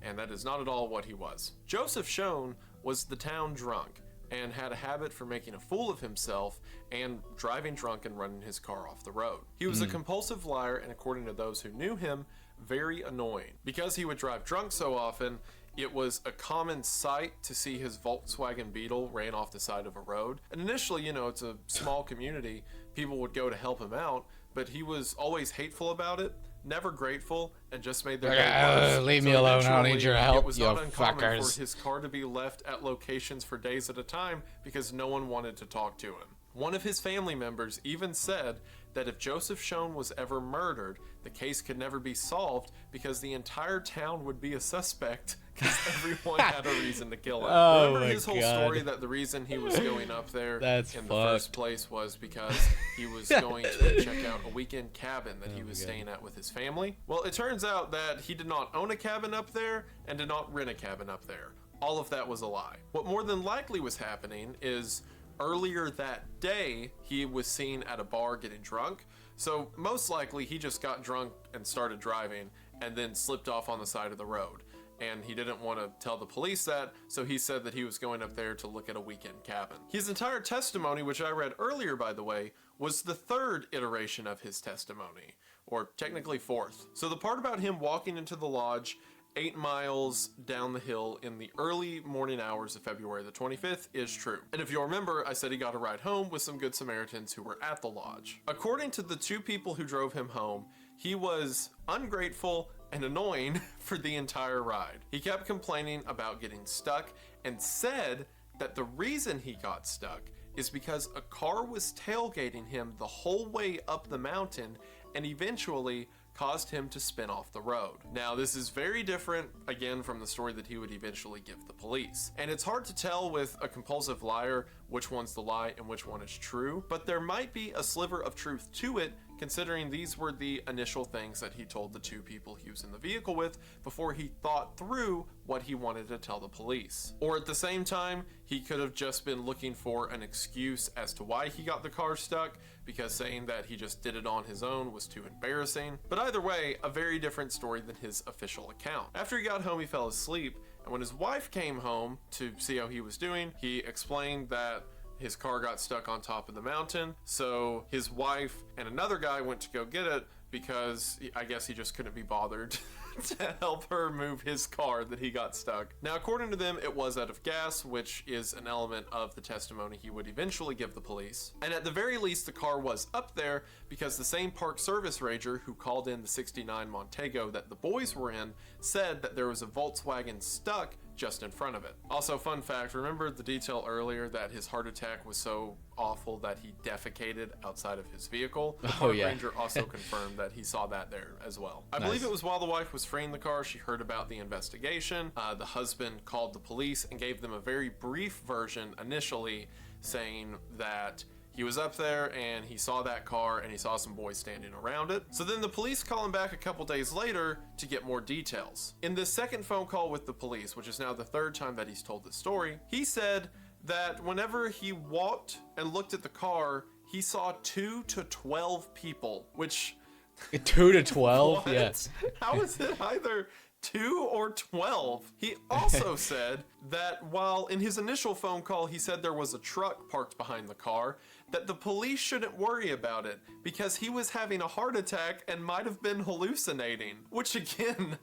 [SPEAKER 2] And that is not at all what he was. Joseph Schoen was the town drunk and had a habit for making a fool of himself and driving drunk and running his car off the road. He was a compulsive liar, and according to those who knew him, very annoying. Because he would drive drunk so often, it was a common sight to see his Volkswagen Beetle ran off the side of a road. And initially, it's a small community, people would go to help him out, but he was always hateful about it, never grateful, and just made their day worse.
[SPEAKER 1] Leave me alone, I don't need your help,
[SPEAKER 2] it was
[SPEAKER 1] you
[SPEAKER 2] not uncommon
[SPEAKER 1] fuckers.
[SPEAKER 2] for his car to be left at locations for days at a time because no one wanted to talk to him. One of his family members even said that if Joseph Schoen was ever murdered, the case could never be solved because the entire town would be a suspect because everyone had a reason to kill him. Remember his whole story that the reason he was going up there in the first place was because he was going to check out a weekend cabin that he was staying at with his family? Well, it turns out that he did not own a cabin up there and did not rent a cabin up there. All of that was a lie. What more than likely was happening is earlier that day, he was seen at a bar getting drunk. So most likely he just got drunk and started driving and then slipped off on the side of the road. And he didn't want to tell the police that, so he said that he was going up there to look at a weekend cabin. His entire testimony, which I read earlier, by the way, was the third iteration of his testimony, or technically fourth. So the part about him walking into the lodge 8 miles down the hill in the early morning hours of February the 25th is true. And if you'll remember, I said he got a ride home with some good Samaritans who were at the lodge. According to the 2 people who drove him home, he was ungrateful and annoying for the entire ride. He kept complaining about getting stuck and said that the reason he got stuck is because a car was tailgating him the whole way up the mountain and eventually caused him to spin off the road. Now, this is very different, again, from the story that he would eventually give the police. And it's hard to tell with a compulsive liar which one's the lie and which one is true, but there might be a sliver of truth to it, considering these were the initial things that he told the 2 people he was in the vehicle with before he thought through what he wanted to tell the police. Or at the same time, he could have just been looking for an excuse as to why he got the car stuck, because saying that he just did it on his own was too embarrassing. But either way, a very different story than his official account. After he got home, he fell asleep, and when his wife came home to see how he was doing, he explained that his car got stuck on top of the mountain, so his wife and another guy went to go get it because I guess he just couldn't be bothered to help her move his car that he got stuck. Now, according to them, it was out of gas, which is an element of the testimony he would eventually give the police. And at the very least, the car was up there because the same park service ranger who called in the 69 Montego that the boys were in said that there was a Volkswagen stuck just in front of it. Also, fun fact, remember the detail earlier that his heart attack was so awful that he defecated outside of his vehicle? The park ranger also confirmed that he saw that there as well. I believe it was while the wife was freeing the car, she heard about the investigation. The husband called the police and gave them a very brief version initially, saying that he was up there and he saw that car and he saw some boys standing around it. So then the police call him back a couple days later to get more details. In this second phone call with the police, which is now the third time that he's told this story, he said that whenever he walked and looked at the car, he saw 2 to 12 people, which...
[SPEAKER 1] 2 to 12?
[SPEAKER 2] What?
[SPEAKER 1] Yes.
[SPEAKER 2] How is it either 2 or 12? He also said that while in his initial phone call he said there was a truck parked behind the car, that the police shouldn't worry about it because he was having a heart attack and might have been hallucinating. Which again,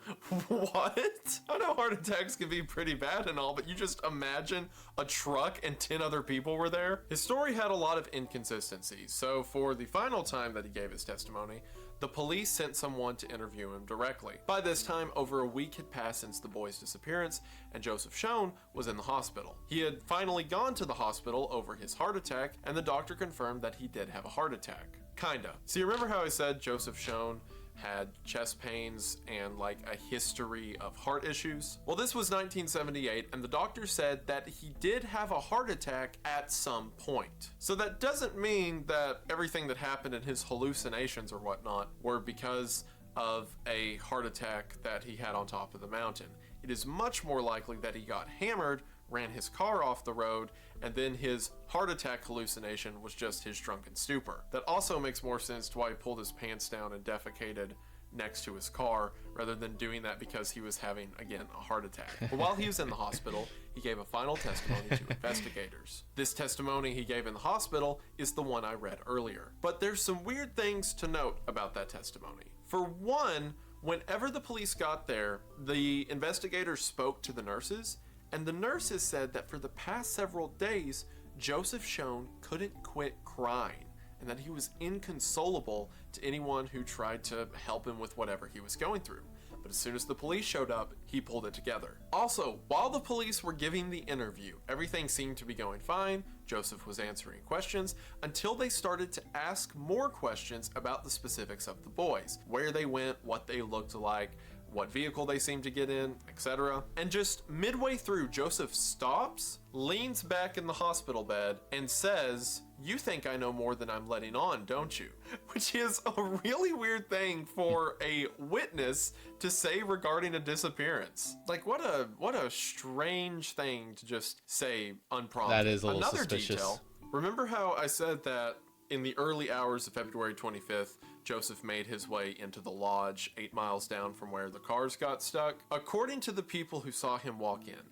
[SPEAKER 2] what? I know heart attacks can be pretty bad and all, but you just imagine a truck and 10 other people were there. His story had a lot of inconsistencies, so for the final time that he gave his testimony, the police sent someone to interview him directly. By this time, over a week had passed since the boy's disappearance, and Joseph Schoen was in the hospital. He had finally gone to the hospital over his heart attack, and the doctor confirmed that he did have a heart attack. Kinda. So you remember how I said Joseph Schoen had chest pains and like a history of heart issues? Well, this was 1978, and the doctor said that he did have a heart attack at some point. So that doesn't mean that everything that happened in his hallucinations or whatnot were because of a heart attack that he had on top of the mountain. It is much more likely that he got hammered, ran his car off the road, and then his heart attack hallucination was just his drunken stupor. That also makes more sense to why he pulled his pants down and defecated next to his car rather than doing that because he was having, again, a heart attack. But while he was in the hospital, he gave a final testimony to investigators. This testimony he gave in the hospital is the one I read earlier. But there's some weird things to note about that testimony. For one, whenever the police got there, the investigators spoke to the nurses, and the nurses said that for the past several days, Joseph Schoen couldn't quit crying, and that he was inconsolable to anyone who tried to help him with whatever he was going through. But as soon as the police showed up, he pulled it together. Also, while the police were giving the interview, everything seemed to be going fine. Joseph was answering questions until they started to ask more questions about the specifics of the boys, where they went, what they looked like, what vehicle they seemed to get in, etc. And just midway through, Joseph stops, leans back in the hospital bed, and says, "You think I know more than I'm letting on, don't you?" Which is a really weird thing for a witness to say regarding a disappearance. Like, what a strange thing to just say unprompted.
[SPEAKER 1] That is a little
[SPEAKER 2] Another
[SPEAKER 1] suspicious.
[SPEAKER 2] detail. Remember how I said that in the early hours of February 25th, Joseph made his way into the lodge 8 miles down from where the cars got stuck? According to the people who saw him walk in,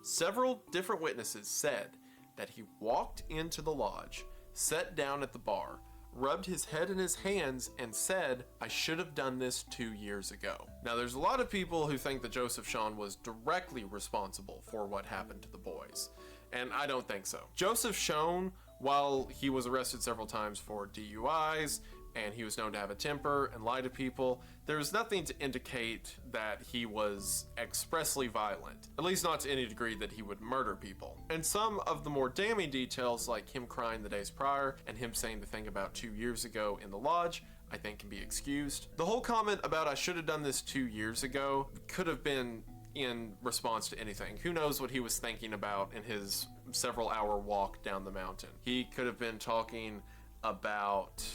[SPEAKER 2] several different witnesses said that he walked into the lodge, sat down at the bar, rubbed his head in his hands, and said, "I should have done this 2 years ago." Now, there's a lot of people who think that Joseph Schoen was directly responsible for what happened to the boys, and I don't think so. Joseph Schoen, while he was arrested several times for DUIs, and he was known to have a temper and lie to people, there was nothing to indicate that he was expressly violent, at least not to any degree that he would murder people. And some of the more damning details, like him crying the days prior and him saying the thing about 2 years ago in the lodge, I think can be excused. The whole comment about "I should have done this 2 years ago" could have been in response to anything. Who knows what he was thinking about in his several-hour walk down the mountain. He could have been talking about,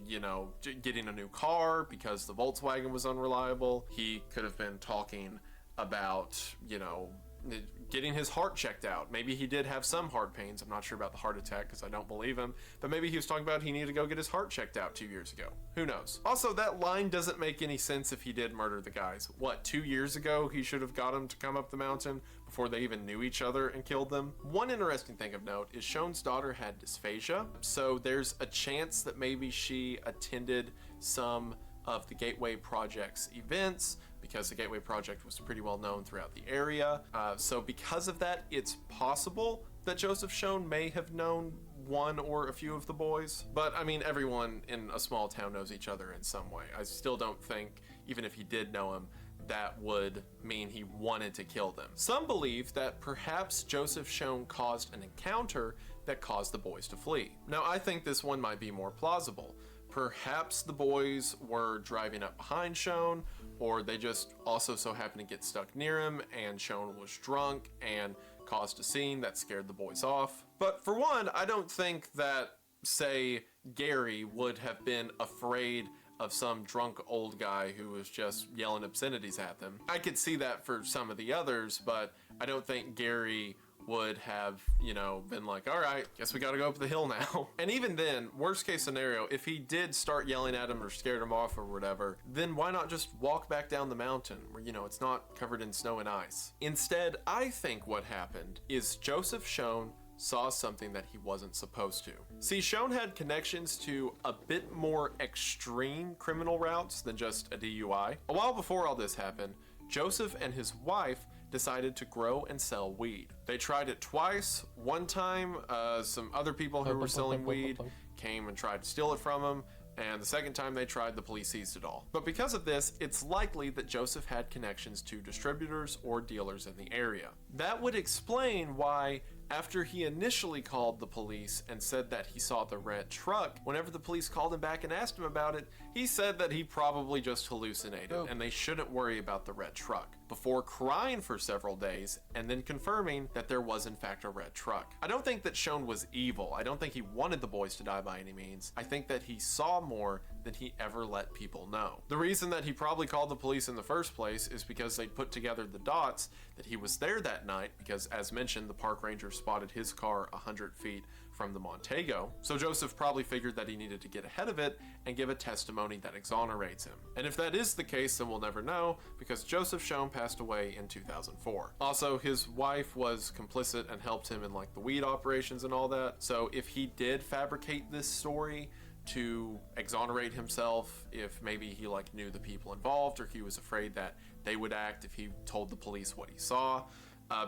[SPEAKER 2] you know, getting a new car because the Volkswagen was unreliable. He could have been talking about, you know, getting his heart checked out. Maybe he did have some heart pains. I'm not sure about the heart attack because I don't believe him. But maybe he was talking about he needed to go get his heart checked out 2 years ago. Who knows? Also, that line doesn't make any sense if he did murder the guys. What, 2 years ago he should have got them to come up the mountain before they even knew each other and killed them? One interesting thing of note is Schoen's daughter had dysphagia, so there's a chance that maybe she attended some of the Gateway Project's events, because the Gateway Project was pretty well known throughout the area. So because of that, it's possible that Joseph Schoen may have known one or a few of the boys. But I mean, everyone in a small town knows each other in some way. I still don't think, even if he did know him, that would mean he wanted to kill them. Some believe that perhaps Joseph Schoen caused an encounter that caused the boys to flee. Now, I think this one might be more plausible. Perhaps the boys were driving up behind Schoen, or they just also so happened to get stuck near him, and Schoen was drunk and caused a scene that scared the boys off. But for one, I don't think that, say, Gary would have been afraid of some drunk old guy who was just yelling obscenities at them. I could see that for some of the others, but I don't think Gary would have, been like, all right, guess we gotta go up the hill now. And even then, worst case scenario, if he did start yelling at him or scared him off or whatever, then why not just walk back down the mountain where, it's not covered in snow and ice? Instead, I think what happened is Joseph Schoen saw something that he wasn't supposed to. See, Schoen had connections to a bit more extreme criminal routes than just a DUI. A while before all this happened, Joseph and his wife decided to grow and sell weed. They tried it twice. One time, some other people who were selling weed came and tried to steal it from him, and the second time they tried, the police seized it all. But because of this, it's likely that Joseph had connections to distributors or dealers in the area. That would explain why, after he initially called the police and said that he saw the red truck, whenever the police called him back and asked him about it, he said that he probably just hallucinated and they shouldn't worry about the red truck, before crying for several days and then confirming that there was in fact a red truck. I don't think that Schoen was evil. I don't think he wanted the boys to die by any means. I think that he saw more than he ever let people know. The reason that he probably called the police in the first place is because they put together the dots that he was there that night, because as mentioned, the park ranger spotted his car 100 feet from the Montego. So Joseph probably figured that he needed to get ahead of it and give a testimony that exonerates him. And if that is the case, then we'll never know, because Joseph Schoen passed away in 2004. Also, his wife was complicit and helped him in the weed operations and all that. So if he did fabricate this story to exonerate himself, if maybe he knew the people involved, or he was afraid that they would act if he told the police what he saw.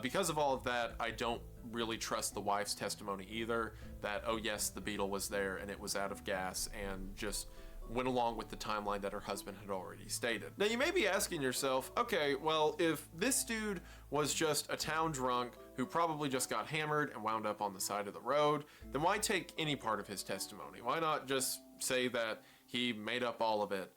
[SPEAKER 2] Because of all of that, I don't really trust the wife's testimony either, that, oh yes, the Beetle was there and it was out of gas, and just went along with the timeline that her husband had already stated. Now you may be asking yourself, okay, well, if this dude was just a town drunk who probably just got hammered and wound up on the side of the road, then why take any part of his testimony? Why not just say that he made up all of it?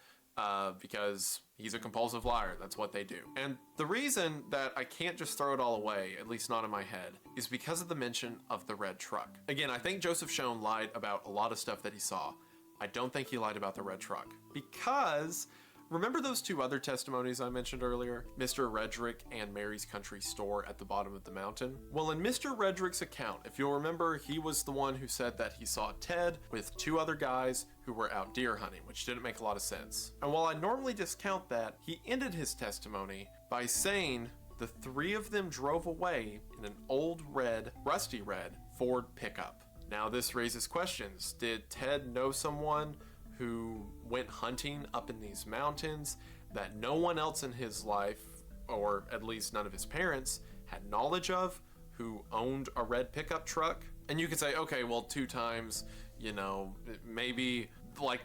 [SPEAKER 2] Because he's a compulsive liar. That's what they do. And the reason that I can't just throw it all away, at least not in my head, is because of the mention of the red truck. Again, I think Joseph Schoen lied about a lot of stuff that he saw. I don't think he lied about the red truck, because remember those two other testimonies I mentioned earlier? Mr. Redrick and Mary's Country Store at the bottom of the mountain? Well, in Mr. Redrick's account, if you'll remember, he was the one who said that he saw Ted with two other guys who were out deer hunting, which didn't make a lot of sense. And while I normally discount that, he ended his testimony by saying the three of them drove away in an old rusty red Ford pickup. Now this raises questions. Did Ted know someone who went hunting up in these mountains that no one else in his life, or at least none of his parents, had knowledge of, who owned a red pickup truck? And you could say, okay, well, 2 times, maybe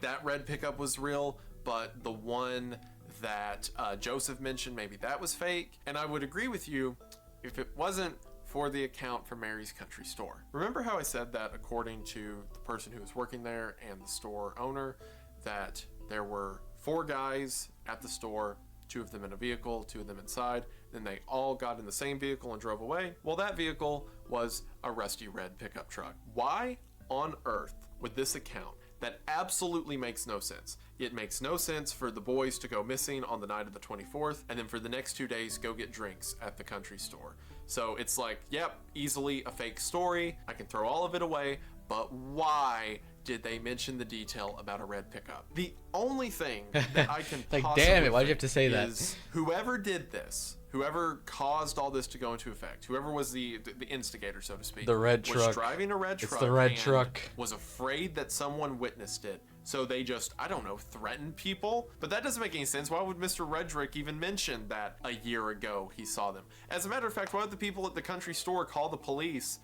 [SPEAKER 2] that red pickup was real, but the one that Joseph mentioned, maybe that was fake. And I would agree with you if it wasn't for the account from Mary's Country Store. Remember how I said that according to the person who was working there and the store owner, that there were 4 guys at the store, 2 of them in a vehicle, 2 of them inside, then they all got in the same vehicle and drove away? Well, that vehicle was a rusty red pickup truck. Why on earth would this account, that absolutely makes no sense? It makes no sense for the boys to go missing on the night of the 24th, and then for the next 2 days go get drinks at the country store. So it's yep, easily a fake story. I can throw all of it away, but why did they mention the detail about a red pickup? The only thing that I can possibly
[SPEAKER 1] damn it, why'd you have to say that?
[SPEAKER 2] Is whoever did this, whoever caused all this to go into effect, whoever was the instigator, so to speak,
[SPEAKER 1] the red truck,
[SPEAKER 2] was driving a red truck.
[SPEAKER 1] It's the red
[SPEAKER 2] and
[SPEAKER 1] truck.
[SPEAKER 2] Was afraid that someone witnessed it, So they just, I don't know, threatened people? But that doesn't make any sense. Why would Mr. Redrick even mention that a year ago he saw them? As a matter of fact, why would the people at the country store call the police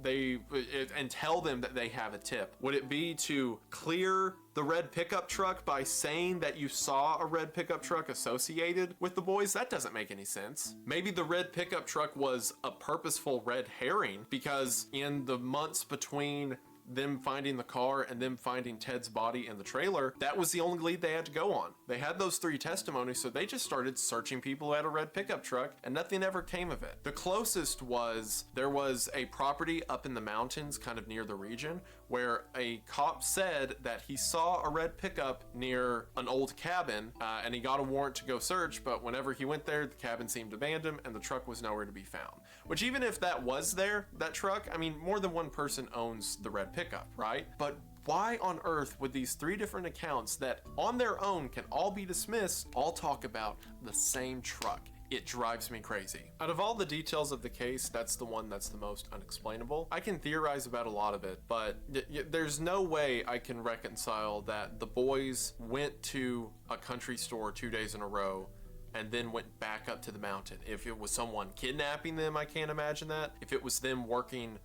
[SPEAKER 2] and tell them that they have a tip? Would it be to clear the red pickup truck by saying that you saw a red pickup truck associated with the boys? That doesn't make any sense. Maybe the red pickup truck was a purposeful red herring, because in the months between them finding the car and them finding Ted's body in the trailer, that was the only lead they had to go on. They had those 3 testimonies, so they just started searching people who had a red pickup truck, and nothing ever came of it. The closest was, there was a property up in the mountains kind of near the region where a cop said that he saw a red pickup near an old cabin, and he got a warrant to go search, but whenever he went there, the cabin seemed abandoned and the truck was nowhere to be found. Which, even if that was there, that truck, I mean, more than one person owns the red pickup, right? But why on earth would these 3 different accounts that on their own can all be dismissed all talk about the same truck? It drives me crazy. Out of all the details of the case, that's the one that's the most unexplainable. I can theorize about a lot of it, but there's no way I can reconcile that the boys went to a country store 2 days in a row and then went back up to the mountain. If it was someone kidnapping them, I can't imagine that. If it was them working,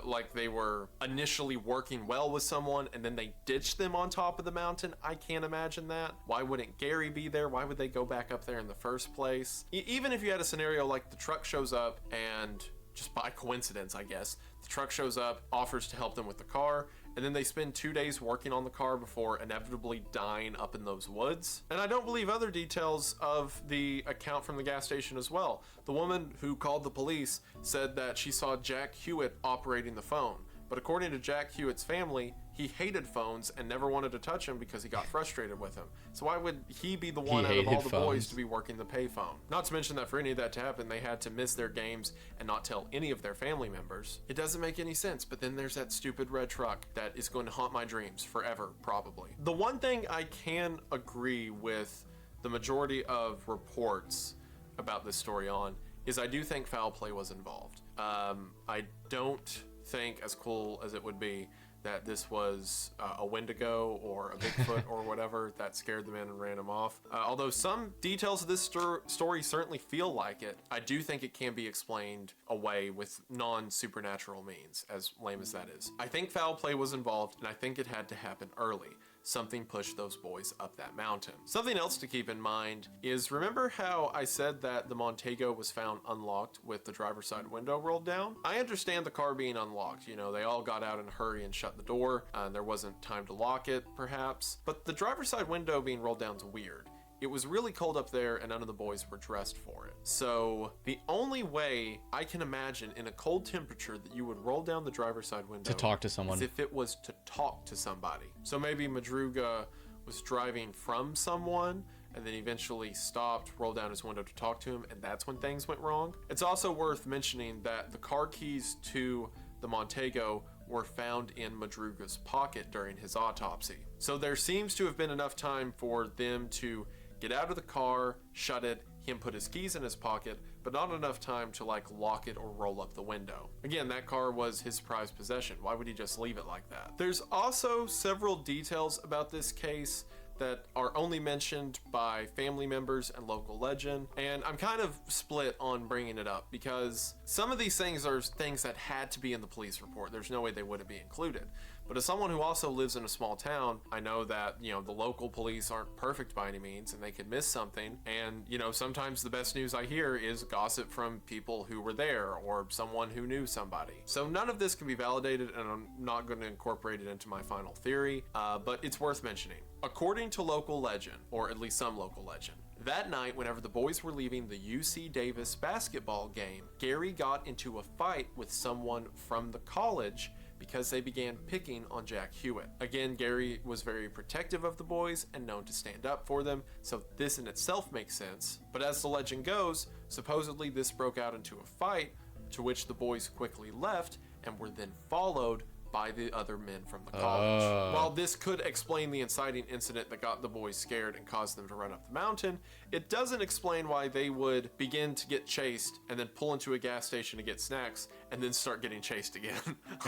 [SPEAKER 2] like they were initially working well with someone and then they ditched them on top of the mountain, I can't imagine that. Why wouldn't Gary be there? Why would they go back up there in the first place? Even if you had a scenario like the truck shows up and, just by coincidence, I guess, the truck shows up, offers to help them with the car, and then they spend 2 days working on the car before inevitably dying up in those woods. And I don't believe other details of the account from the gas station as well. The woman who called the police said that she saw Jack Hewitt operating the phone. But according to Jack Hewitt's family, he hated phones and never wanted to touch him because he got frustrated with him. So why would he be the one out of all the boys to be working the payphone? Not to mention that for any of that to happen, they had to miss their games and not tell any of their family members. It doesn't make any sense, but then there's that stupid red truck that is going to haunt my dreams forever, probably. The one thing I can agree with the majority of reports about this story on is I do think foul play was involved. I don't think, as cool as it would be, that this was a Wendigo or a Bigfoot or whatever that scared the man and ran him off. Although some details of this story certainly feel like it, I do think it can be explained away with non-supernatural means, as lame as that is. I think foul play was involved, and I think it had to happen early. Something pushed those boys up that mountain. Something else to keep in mind is, remember how I said that the Montego was found unlocked with the driver's side window rolled down? I understand the car being unlocked. You know, they all got out in a hurry and shut the door. There wasn't time to lock it, perhaps. But the driver's side window being rolled down is weird. It was really cold up there and none of the boys were dressed for it. So the only way I can imagine in a cold temperature that you would roll down the driver's side window
[SPEAKER 1] To talk to someone.
[SPEAKER 2] is if it was to talk to somebody. So maybe Madruga was driving from someone and then eventually stopped, rolled down his window to talk to him, and that's when things went wrong. It's also worth mentioning that the car keys to the Montego were found in Madruga's pocket during his autopsy. So there seems to have been enough time for them to get out of the car, shut it, him put his keys in his pocket, but not enough time to like lock it or roll up the window. Again, that car was his prized possession. Why would he just leave it like that? There's also several details about this case that are only mentioned by family members and local legend, and I'm kind of split on bringing it up because some of these things are things that had to be in the police report. There's no way they wouldn't be included. But as someone who also lives in a small town, I know that, you know, the local police aren't perfect by any means and they could miss something. And, you know, sometimes the best news I hear is gossip from people who were there or someone who knew somebody. So none of this can be validated, and I'm not going to incorporate it into my final theory, but it's worth mentioning. According to local legend, or at least some local legend, that night, whenever the boys were leaving the UC Davis basketball game, Gary got into a fight with someone from the college because they began picking on Jack Hewitt. Again, Gary was very protective of the boys and known to stand up for them, so this in itself makes sense. But as the legend goes, supposedly this broke out into a fight, to which the boys quickly left and were then followed by the other men from the college. While this could explain the inciting incident that got the boys scared and caused them to run up the mountain, it doesn't explain why they would begin to get chased and then pull into a gas station to get snacks and then start getting chased again.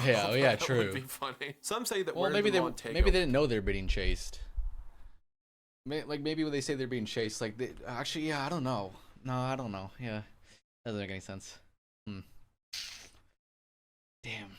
[SPEAKER 1] Yeah, oh yeah,
[SPEAKER 2] that
[SPEAKER 1] true.
[SPEAKER 2] would be funny. Some say that
[SPEAKER 1] Well, maybe they didn't know they're being chased. Maybe when they say they're being chased, like actually, yeah, I don't know. No, I don't know. Yeah, doesn't make any sense. Damn.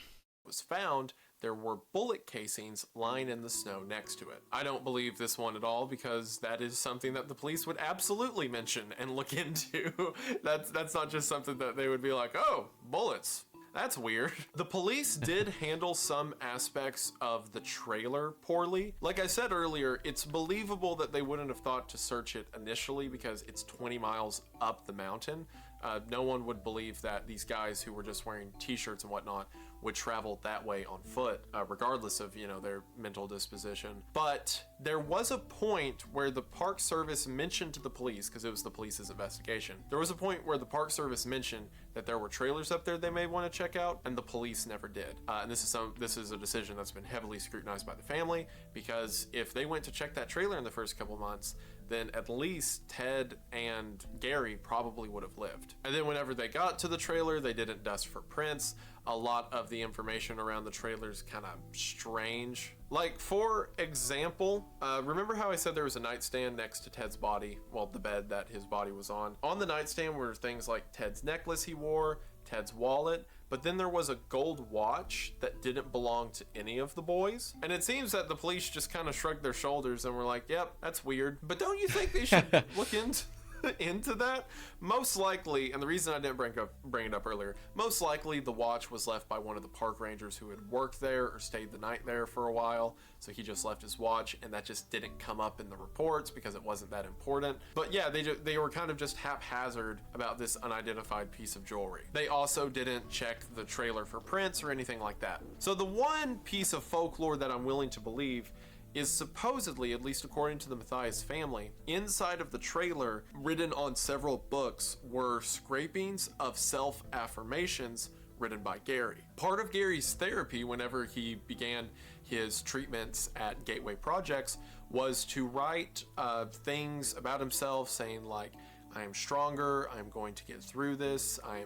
[SPEAKER 2] Was found, there were bullet casings lying in the snow next to it. I don't believe this one at all because that is something that the police would absolutely mention and look into. That's not just something that they would be like, oh, bullets. That's weird. The police did handle some aspects of the trailer poorly. Like I said earlier, it's believable that they wouldn't have thought to search it initially because it's 20 miles up the mountain. No one would believe that these guys who were just wearing t-shirts and whatnot would travel that way on foot, regardless of, you know, their mental disposition. But there was a point where the Park Service mentioned to the police, because it was the police's investigation, there was a point where the Park Service mentioned that there were trailers up there they may want to check out, and the police never did. And this is a decision that's been heavily scrutinized by the family, because if they went to check that trailer in the first couple months, then at least Ted and Gary probably would have lived. And then whenever they got to the trailer, they didn't dust for prints. A lot of the information around the trailer is kind of strange. Like, for example, remember how I said there was a nightstand next to Ted's body? Well, the bed that his body was on. On the nightstand were things like Ted's necklace he wore, Ted's wallet, but then there was a gold watch that didn't belong to any of the boys. And it seems that the police just kind of shrugged their shoulders and were like, yep, that's weird. But don't you think they should look into that? Most likely, and the reason I didn't bring it up earlier, most likely the watch was left by one of the park rangers who had worked there or stayed the night there for a while, so he just left his watch, and that just didn't come up in the reports because it wasn't that important. But yeah, they were kind of just haphazard about this unidentified piece of jewelry. They also didn't check the trailer for prints or anything like that. So the one piece of folklore that I'm willing to believe is supposedly, at least according to the Matthias family, inside of the trailer, written on several books, were scrapings of self-affirmations written by Gary. Part of Gary's therapy whenever he began his treatments at Gateway Projects was to write things about himself saying like, I am stronger, I'm going to get through this, I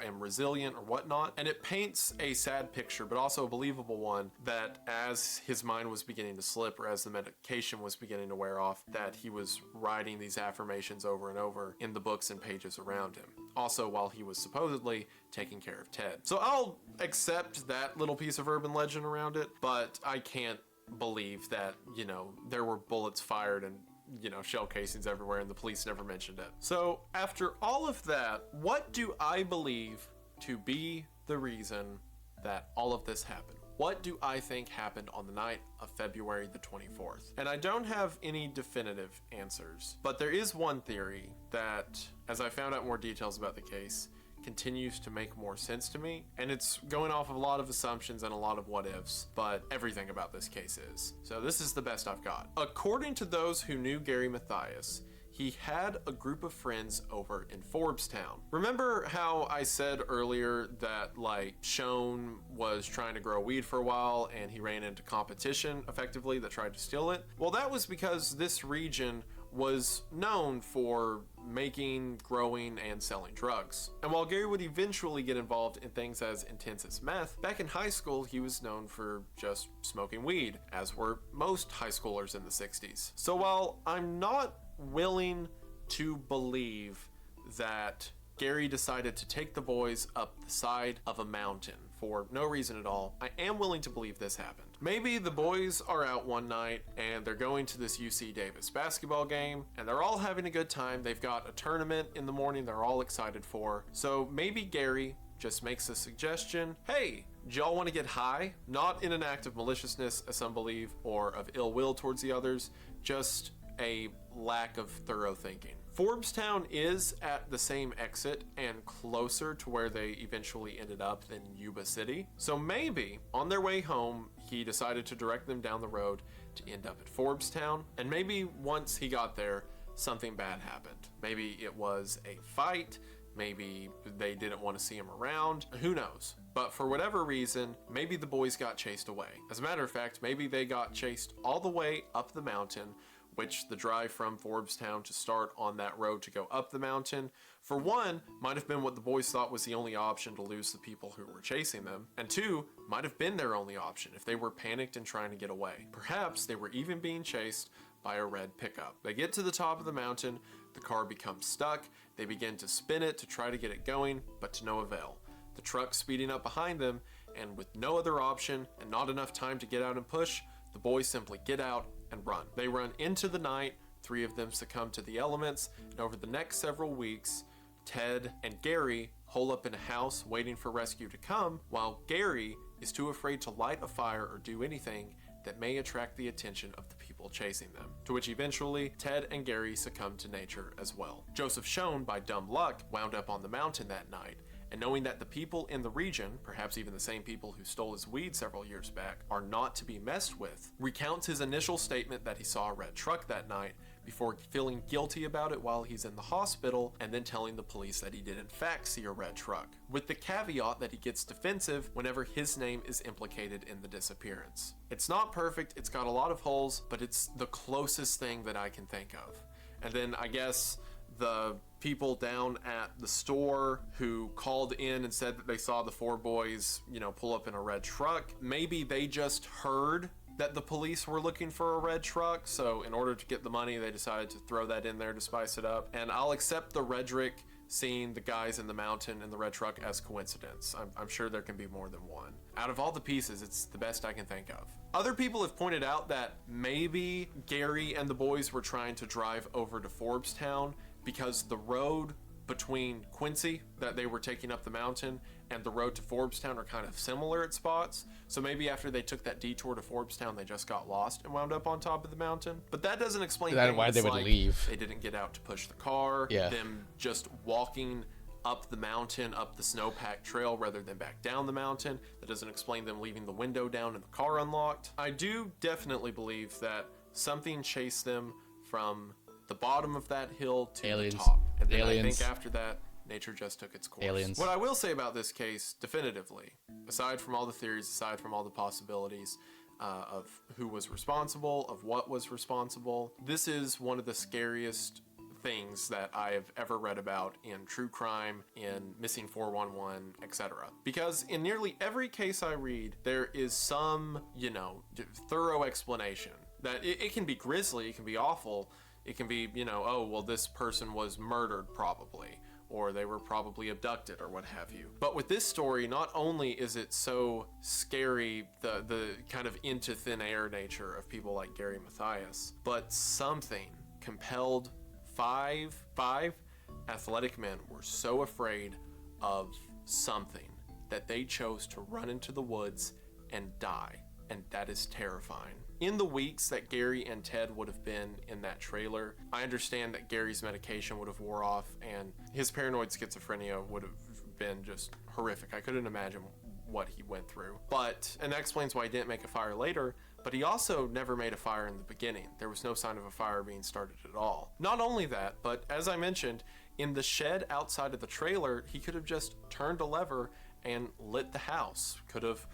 [SPEAKER 2] am resilient or whatnot. And it paints a sad picture, but also a believable one, that as his mind was beginning to slip or as the medication was beginning to wear off, that he was writing these affirmations over and over in the books and pages around him. Also while he was supposedly taking care of Ted. So I'll accept that little piece of urban legend around it, but I can't believe that, you know, there were bullets fired and, you know, shell casings everywhere and the police never mentioned it. So after all of that, what do I believe to be the reason that all of this happened? What do I think happened on the night of February the 24th? And I don't have any definitive answers, but there is one theory that, as I found out more details about the case, continues to make more sense to me, and it's going off of a lot of assumptions and a lot of what ifs, but everything about this case is. So this is the best I've got. According to those who knew Gary Matthias, he had a group of friends over in Forbestown. Remember how I said earlier that like Shone was trying to grow weed for a while and he ran into competition effectively that tried to steal it? Well, that was because this region was known for making, growing, and selling drugs. And while Gary would eventually get involved in things as intense as meth, back in high school he was known for just smoking weed, as were most high schoolers in the 60s. So while I'm not willing to believe that Gary decided to take the boys up the side of a mountain for no reason at all, I am willing to believe this happened. Maybe the boys are out one night and they're going to this UC Davis basketball game and they're all having a good time. They've got a tournament in the morning they're all excited for. So maybe Gary just makes a suggestion. Hey, do y'all want to get high? Not in an act of maliciousness, as some believe, or of ill will towards the others, just a lack of thorough thinking. Forbestown is at the same exit and closer to where they eventually ended up than Yuba City. So maybe on their way home, he decided to direct them down the road to end up at Forbestown. And maybe once he got there, something bad happened. Maybe it was a fight. Maybe they didn't want to see him around. Who knows? But for whatever reason, maybe the boys got chased away. As a matter of fact, maybe they got chased all the way up the mountain, which the drive from Forbstown to start on that road to go up the mountain, for one, might have been what the boys thought was the only option to lose the people who were chasing them, and two, might have been their only option if they were panicked and trying to get away. Perhaps they were even being chased by a red pickup. They get to the top of the mountain, the car becomes stuck, they begin to spin it to try to get it going, but to no avail. The truck speeding up behind them, and with no other option and not enough time to get out and push, the boys simply get out and run. They run into the night, 3 of them succumb to the elements, and over the next several weeks, Ted and Gary hole up in a house waiting for rescue to come, while Gary is too afraid to light a fire or do anything that may attract the attention of the people chasing them, to which eventually Ted and Gary succumbed to nature as well. Joseph Schoen, by dumb luck, wound up on the mountain that night, and knowing that the people in the region, perhaps even the same people who stole his weed several years back, are not to be messed with, recounts his initial statement that he saw a red truck that night before feeling guilty about it while he's in the hospital, and then telling the police that he did in fact see a red truck, with the caveat that he gets defensive whenever his name is implicated in the disappearance. It's not perfect, it's got a lot of holes, but it's the closest thing that I can think of. And then I guess the people down at the store who called in and said that they saw the 4 boys, pull up in a red truck, maybe they just heard that the police were looking for a red truck, so in order to get the money, they decided to throw that in there to spice it up. And I'll accept the Redrick seeing the guys in the mountain in the red truck as coincidence. I'm sure there can be more than one. Out of all the pieces, it's the best I can think of. Other people have pointed out that maybe Gary and the boys were trying to drive over to Forbstown because the road between Quincy that they were taking up the mountain and the road to Forbstown are kind of similar at spots. So maybe after they took that detour to Forbstown, they just got lost and wound up on top of the mountain. But that doesn't explain
[SPEAKER 1] why they would leave.
[SPEAKER 2] They didn't get out to push the car.
[SPEAKER 1] Yeah.
[SPEAKER 2] Them just walking up the mountain, up the snowpack trail rather than back down the mountain. That doesn't explain them leaving the window down and the car unlocked. I do definitely believe that something chased them from the bottom of that hill to
[SPEAKER 1] Aliens.
[SPEAKER 2] the top. And then
[SPEAKER 1] Aliens.
[SPEAKER 2] I think after that, nature just took its course.
[SPEAKER 1] Aliens.
[SPEAKER 2] What I will say about this case, definitively, aside from all the theories, aside from all the possibilities of who was responsible, of what was responsible, this is one of the scariest things that I have ever read about in true crime, in missing 411, etc. Because in nearly every case I read, there is some, thorough explanation. That it can be grisly, it can be awful, it can be, this person was murdered probably, or they were probably abducted or what have you. But with this story, not only is it so scary, the kind of into thin air nature of people like Gary Mathias, but something compelled five athletic men were so afraid of something that they chose to run into the woods and die. And that is terrifying. In the weeks that Gary and Ted would have been in that trailer, I understand that Gary's medication would have wore off and his paranoid schizophrenia would have been just horrific. I couldn't imagine what he went through. And that explains why he didn't make a fire later, but he also never made a fire in the beginning. There was no sign of a fire being started at all. Not only that, but as I mentioned, in the shed outside of the trailer, he could have just turned a lever and lit the house. Could have,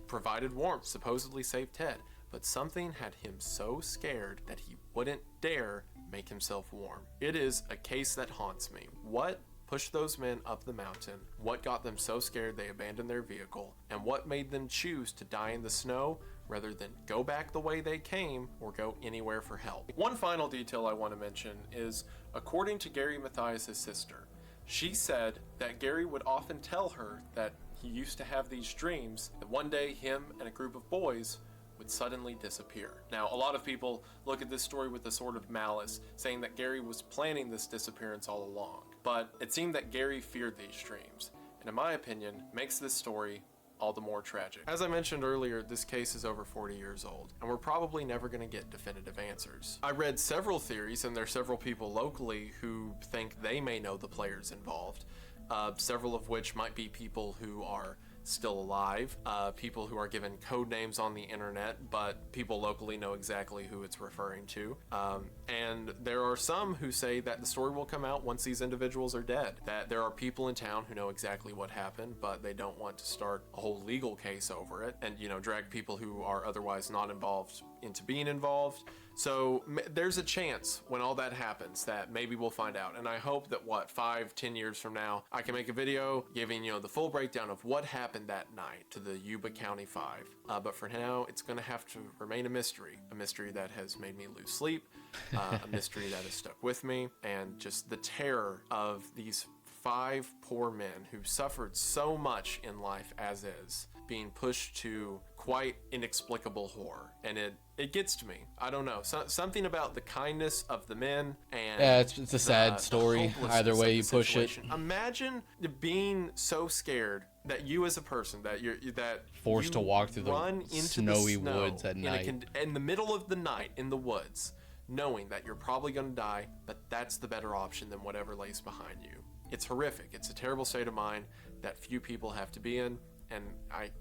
[SPEAKER 2] provided warmth, supposedly saved Ted. But something had him so scared that he wouldn't dare make himself warm. It is a case that haunts me. What pushed those men up the mountain? What got them so scared they abandoned their vehicle? And what made them choose to die in the snow rather than go back the way they came or go anywhere for help? One final detail I want to mention is, according to Gary Mathias' sister, she said that Gary would often tell her that he used to have these dreams that one day him and a group of boys would suddenly disappear. Now, a lot of people look at this story with a sort of malice, saying that Gary was planning this disappearance all along. But it seemed that Gary feared these dreams, and in my opinion, makes this story all the more tragic. As I mentioned earlier, this case is over 40 years old, and we're probably never going to get definitive answers. I read several theories, and there are several people locally who think they may know the players involved, several of which might be people who are still alive, people who are given code names on the internet, but people locally know exactly who it's referring to. And there are some who say that the story will come out once these individuals are dead, that there are people in town who know exactly what happened, but they don't want to start a whole legal case over it and, you know, drag people who are otherwise not involved into being involved. So there's a chance when all that happens that maybe we'll find out. And I hope that 5-10 years from now, I can make a video giving, you know, the full breakdown of what happened that night to the Yuba County 5. But for now, it's going to have to remain a mystery that has made me lose sleep, a mystery that has stuck with me, and just the terror of these 5 poor men who suffered so much in life as is, being pushed to quite inexplicable horror. And it gets to me. I don't know. Something about the kindness of the men and
[SPEAKER 1] yeah, it's a sad story. Either way you push it.
[SPEAKER 2] Imagine being so scared that you as a person that you're
[SPEAKER 1] forced to walk through the snowy woods at night
[SPEAKER 2] in the middle of the night in the woods, knowing that you're probably going to die, but that's the better option than whatever lays behind you. It's horrific. It's a terrible state of mind that few people have to be in. And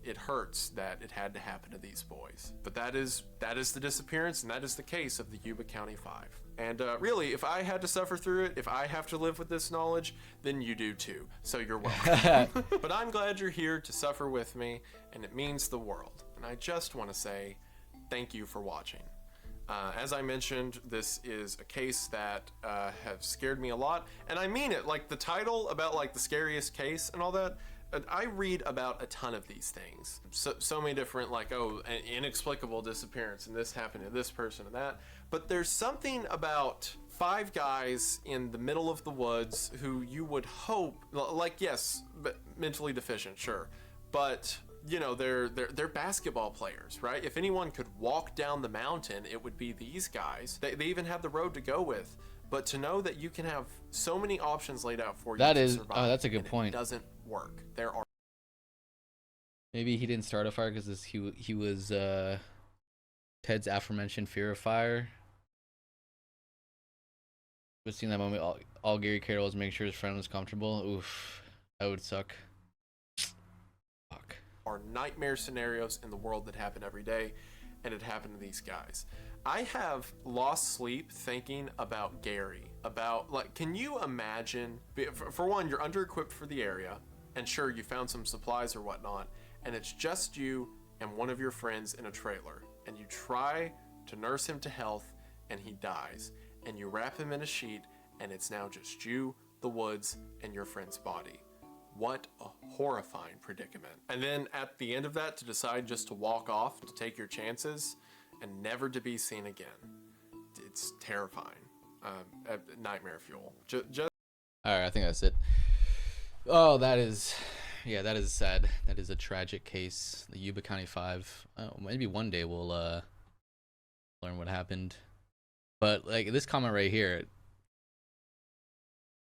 [SPEAKER 2] it hurts that it had to happen to these boys. But that is the disappearance, and that is the case of the Yuba County 5. And really, if I had to suffer through it, if I have to live with this knowledge, then you do too. So you're welcome. But I'm glad you're here to suffer with me, and it means the world. And I just want to say thank you for watching. As I mentioned, this is a case that has scared me a lot, and I mean it. Like the title about like the scariest case and all that. I read about a ton of these things. So many different, like, oh, an inexplicable disappearance, and this happened to this person and that. But there's something about 5 guys in the middle of the woods who you would hope, like, yes, but mentally deficient, sure, but you know, they're basketball players, right? If anyone could walk down the mountain, it would be these guys. They even have the road to go with. But to know that you can have so many options laid out for you to survive,
[SPEAKER 1] that's a good point.
[SPEAKER 2] It doesn't work. There are
[SPEAKER 1] maybe he didn't start a fire because he was Ted's aforementioned fear of fire. But seeing that moment, all Gary cared was making sure his friend was comfortable. Oof, that would suck. Fuck.
[SPEAKER 2] Are nightmare scenarios in the world that happen every day, and it happened to these guys. I have lost sleep thinking about Gary, about, like, can you imagine, for one, you're under-equipped for the area, and sure, you found some supplies or whatnot, and it's just you and one of your friends in a trailer, and you try to nurse him to health, and he dies, and you wrap him in a sheet, and it's now just you, the woods, and your friend's body. What a horrifying predicament. And then at the end of that, to decide just to walk off, to take your chances, and never to be seen again. It's terrifying. Nightmare fuel. Just
[SPEAKER 1] all right, I think that's it. Oh, that is sad. That is a tragic case. The Yuba County 5. Maybe one day we'll learn what happened. But like this comment right here, as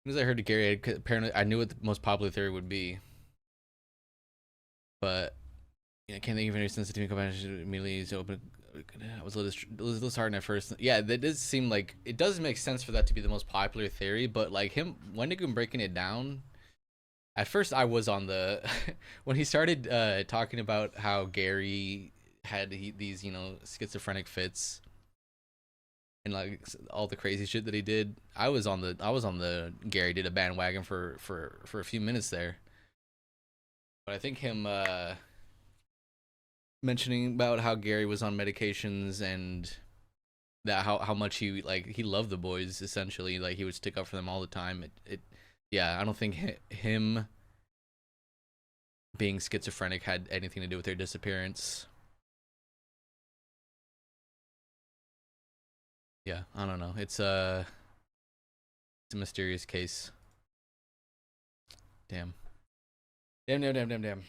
[SPEAKER 1] soon as I heard Gary, apparently I knew what the most popular theory would be. But I can't think of any sensitivity combination immediately is open. I was a little disheartened at first. Yeah, that does seem like it does make sense for that to be the most popular theory, but like Wendigoon breaking it down. At first, I was on the when he started talking about how Gary had these, you know, schizophrenic fits and like all the crazy shit that he did. I was on the Gary did a bandwagon for a few minutes there, but I think him mentioning about how Gary was on medications and that how much he loved the boys, essentially, like he would stick up for them all the time. Yeah, I don't think him being schizophrenic had anything to do with their disappearance. Yeah, I don't know. It's a mysterious case. Damn. Damn.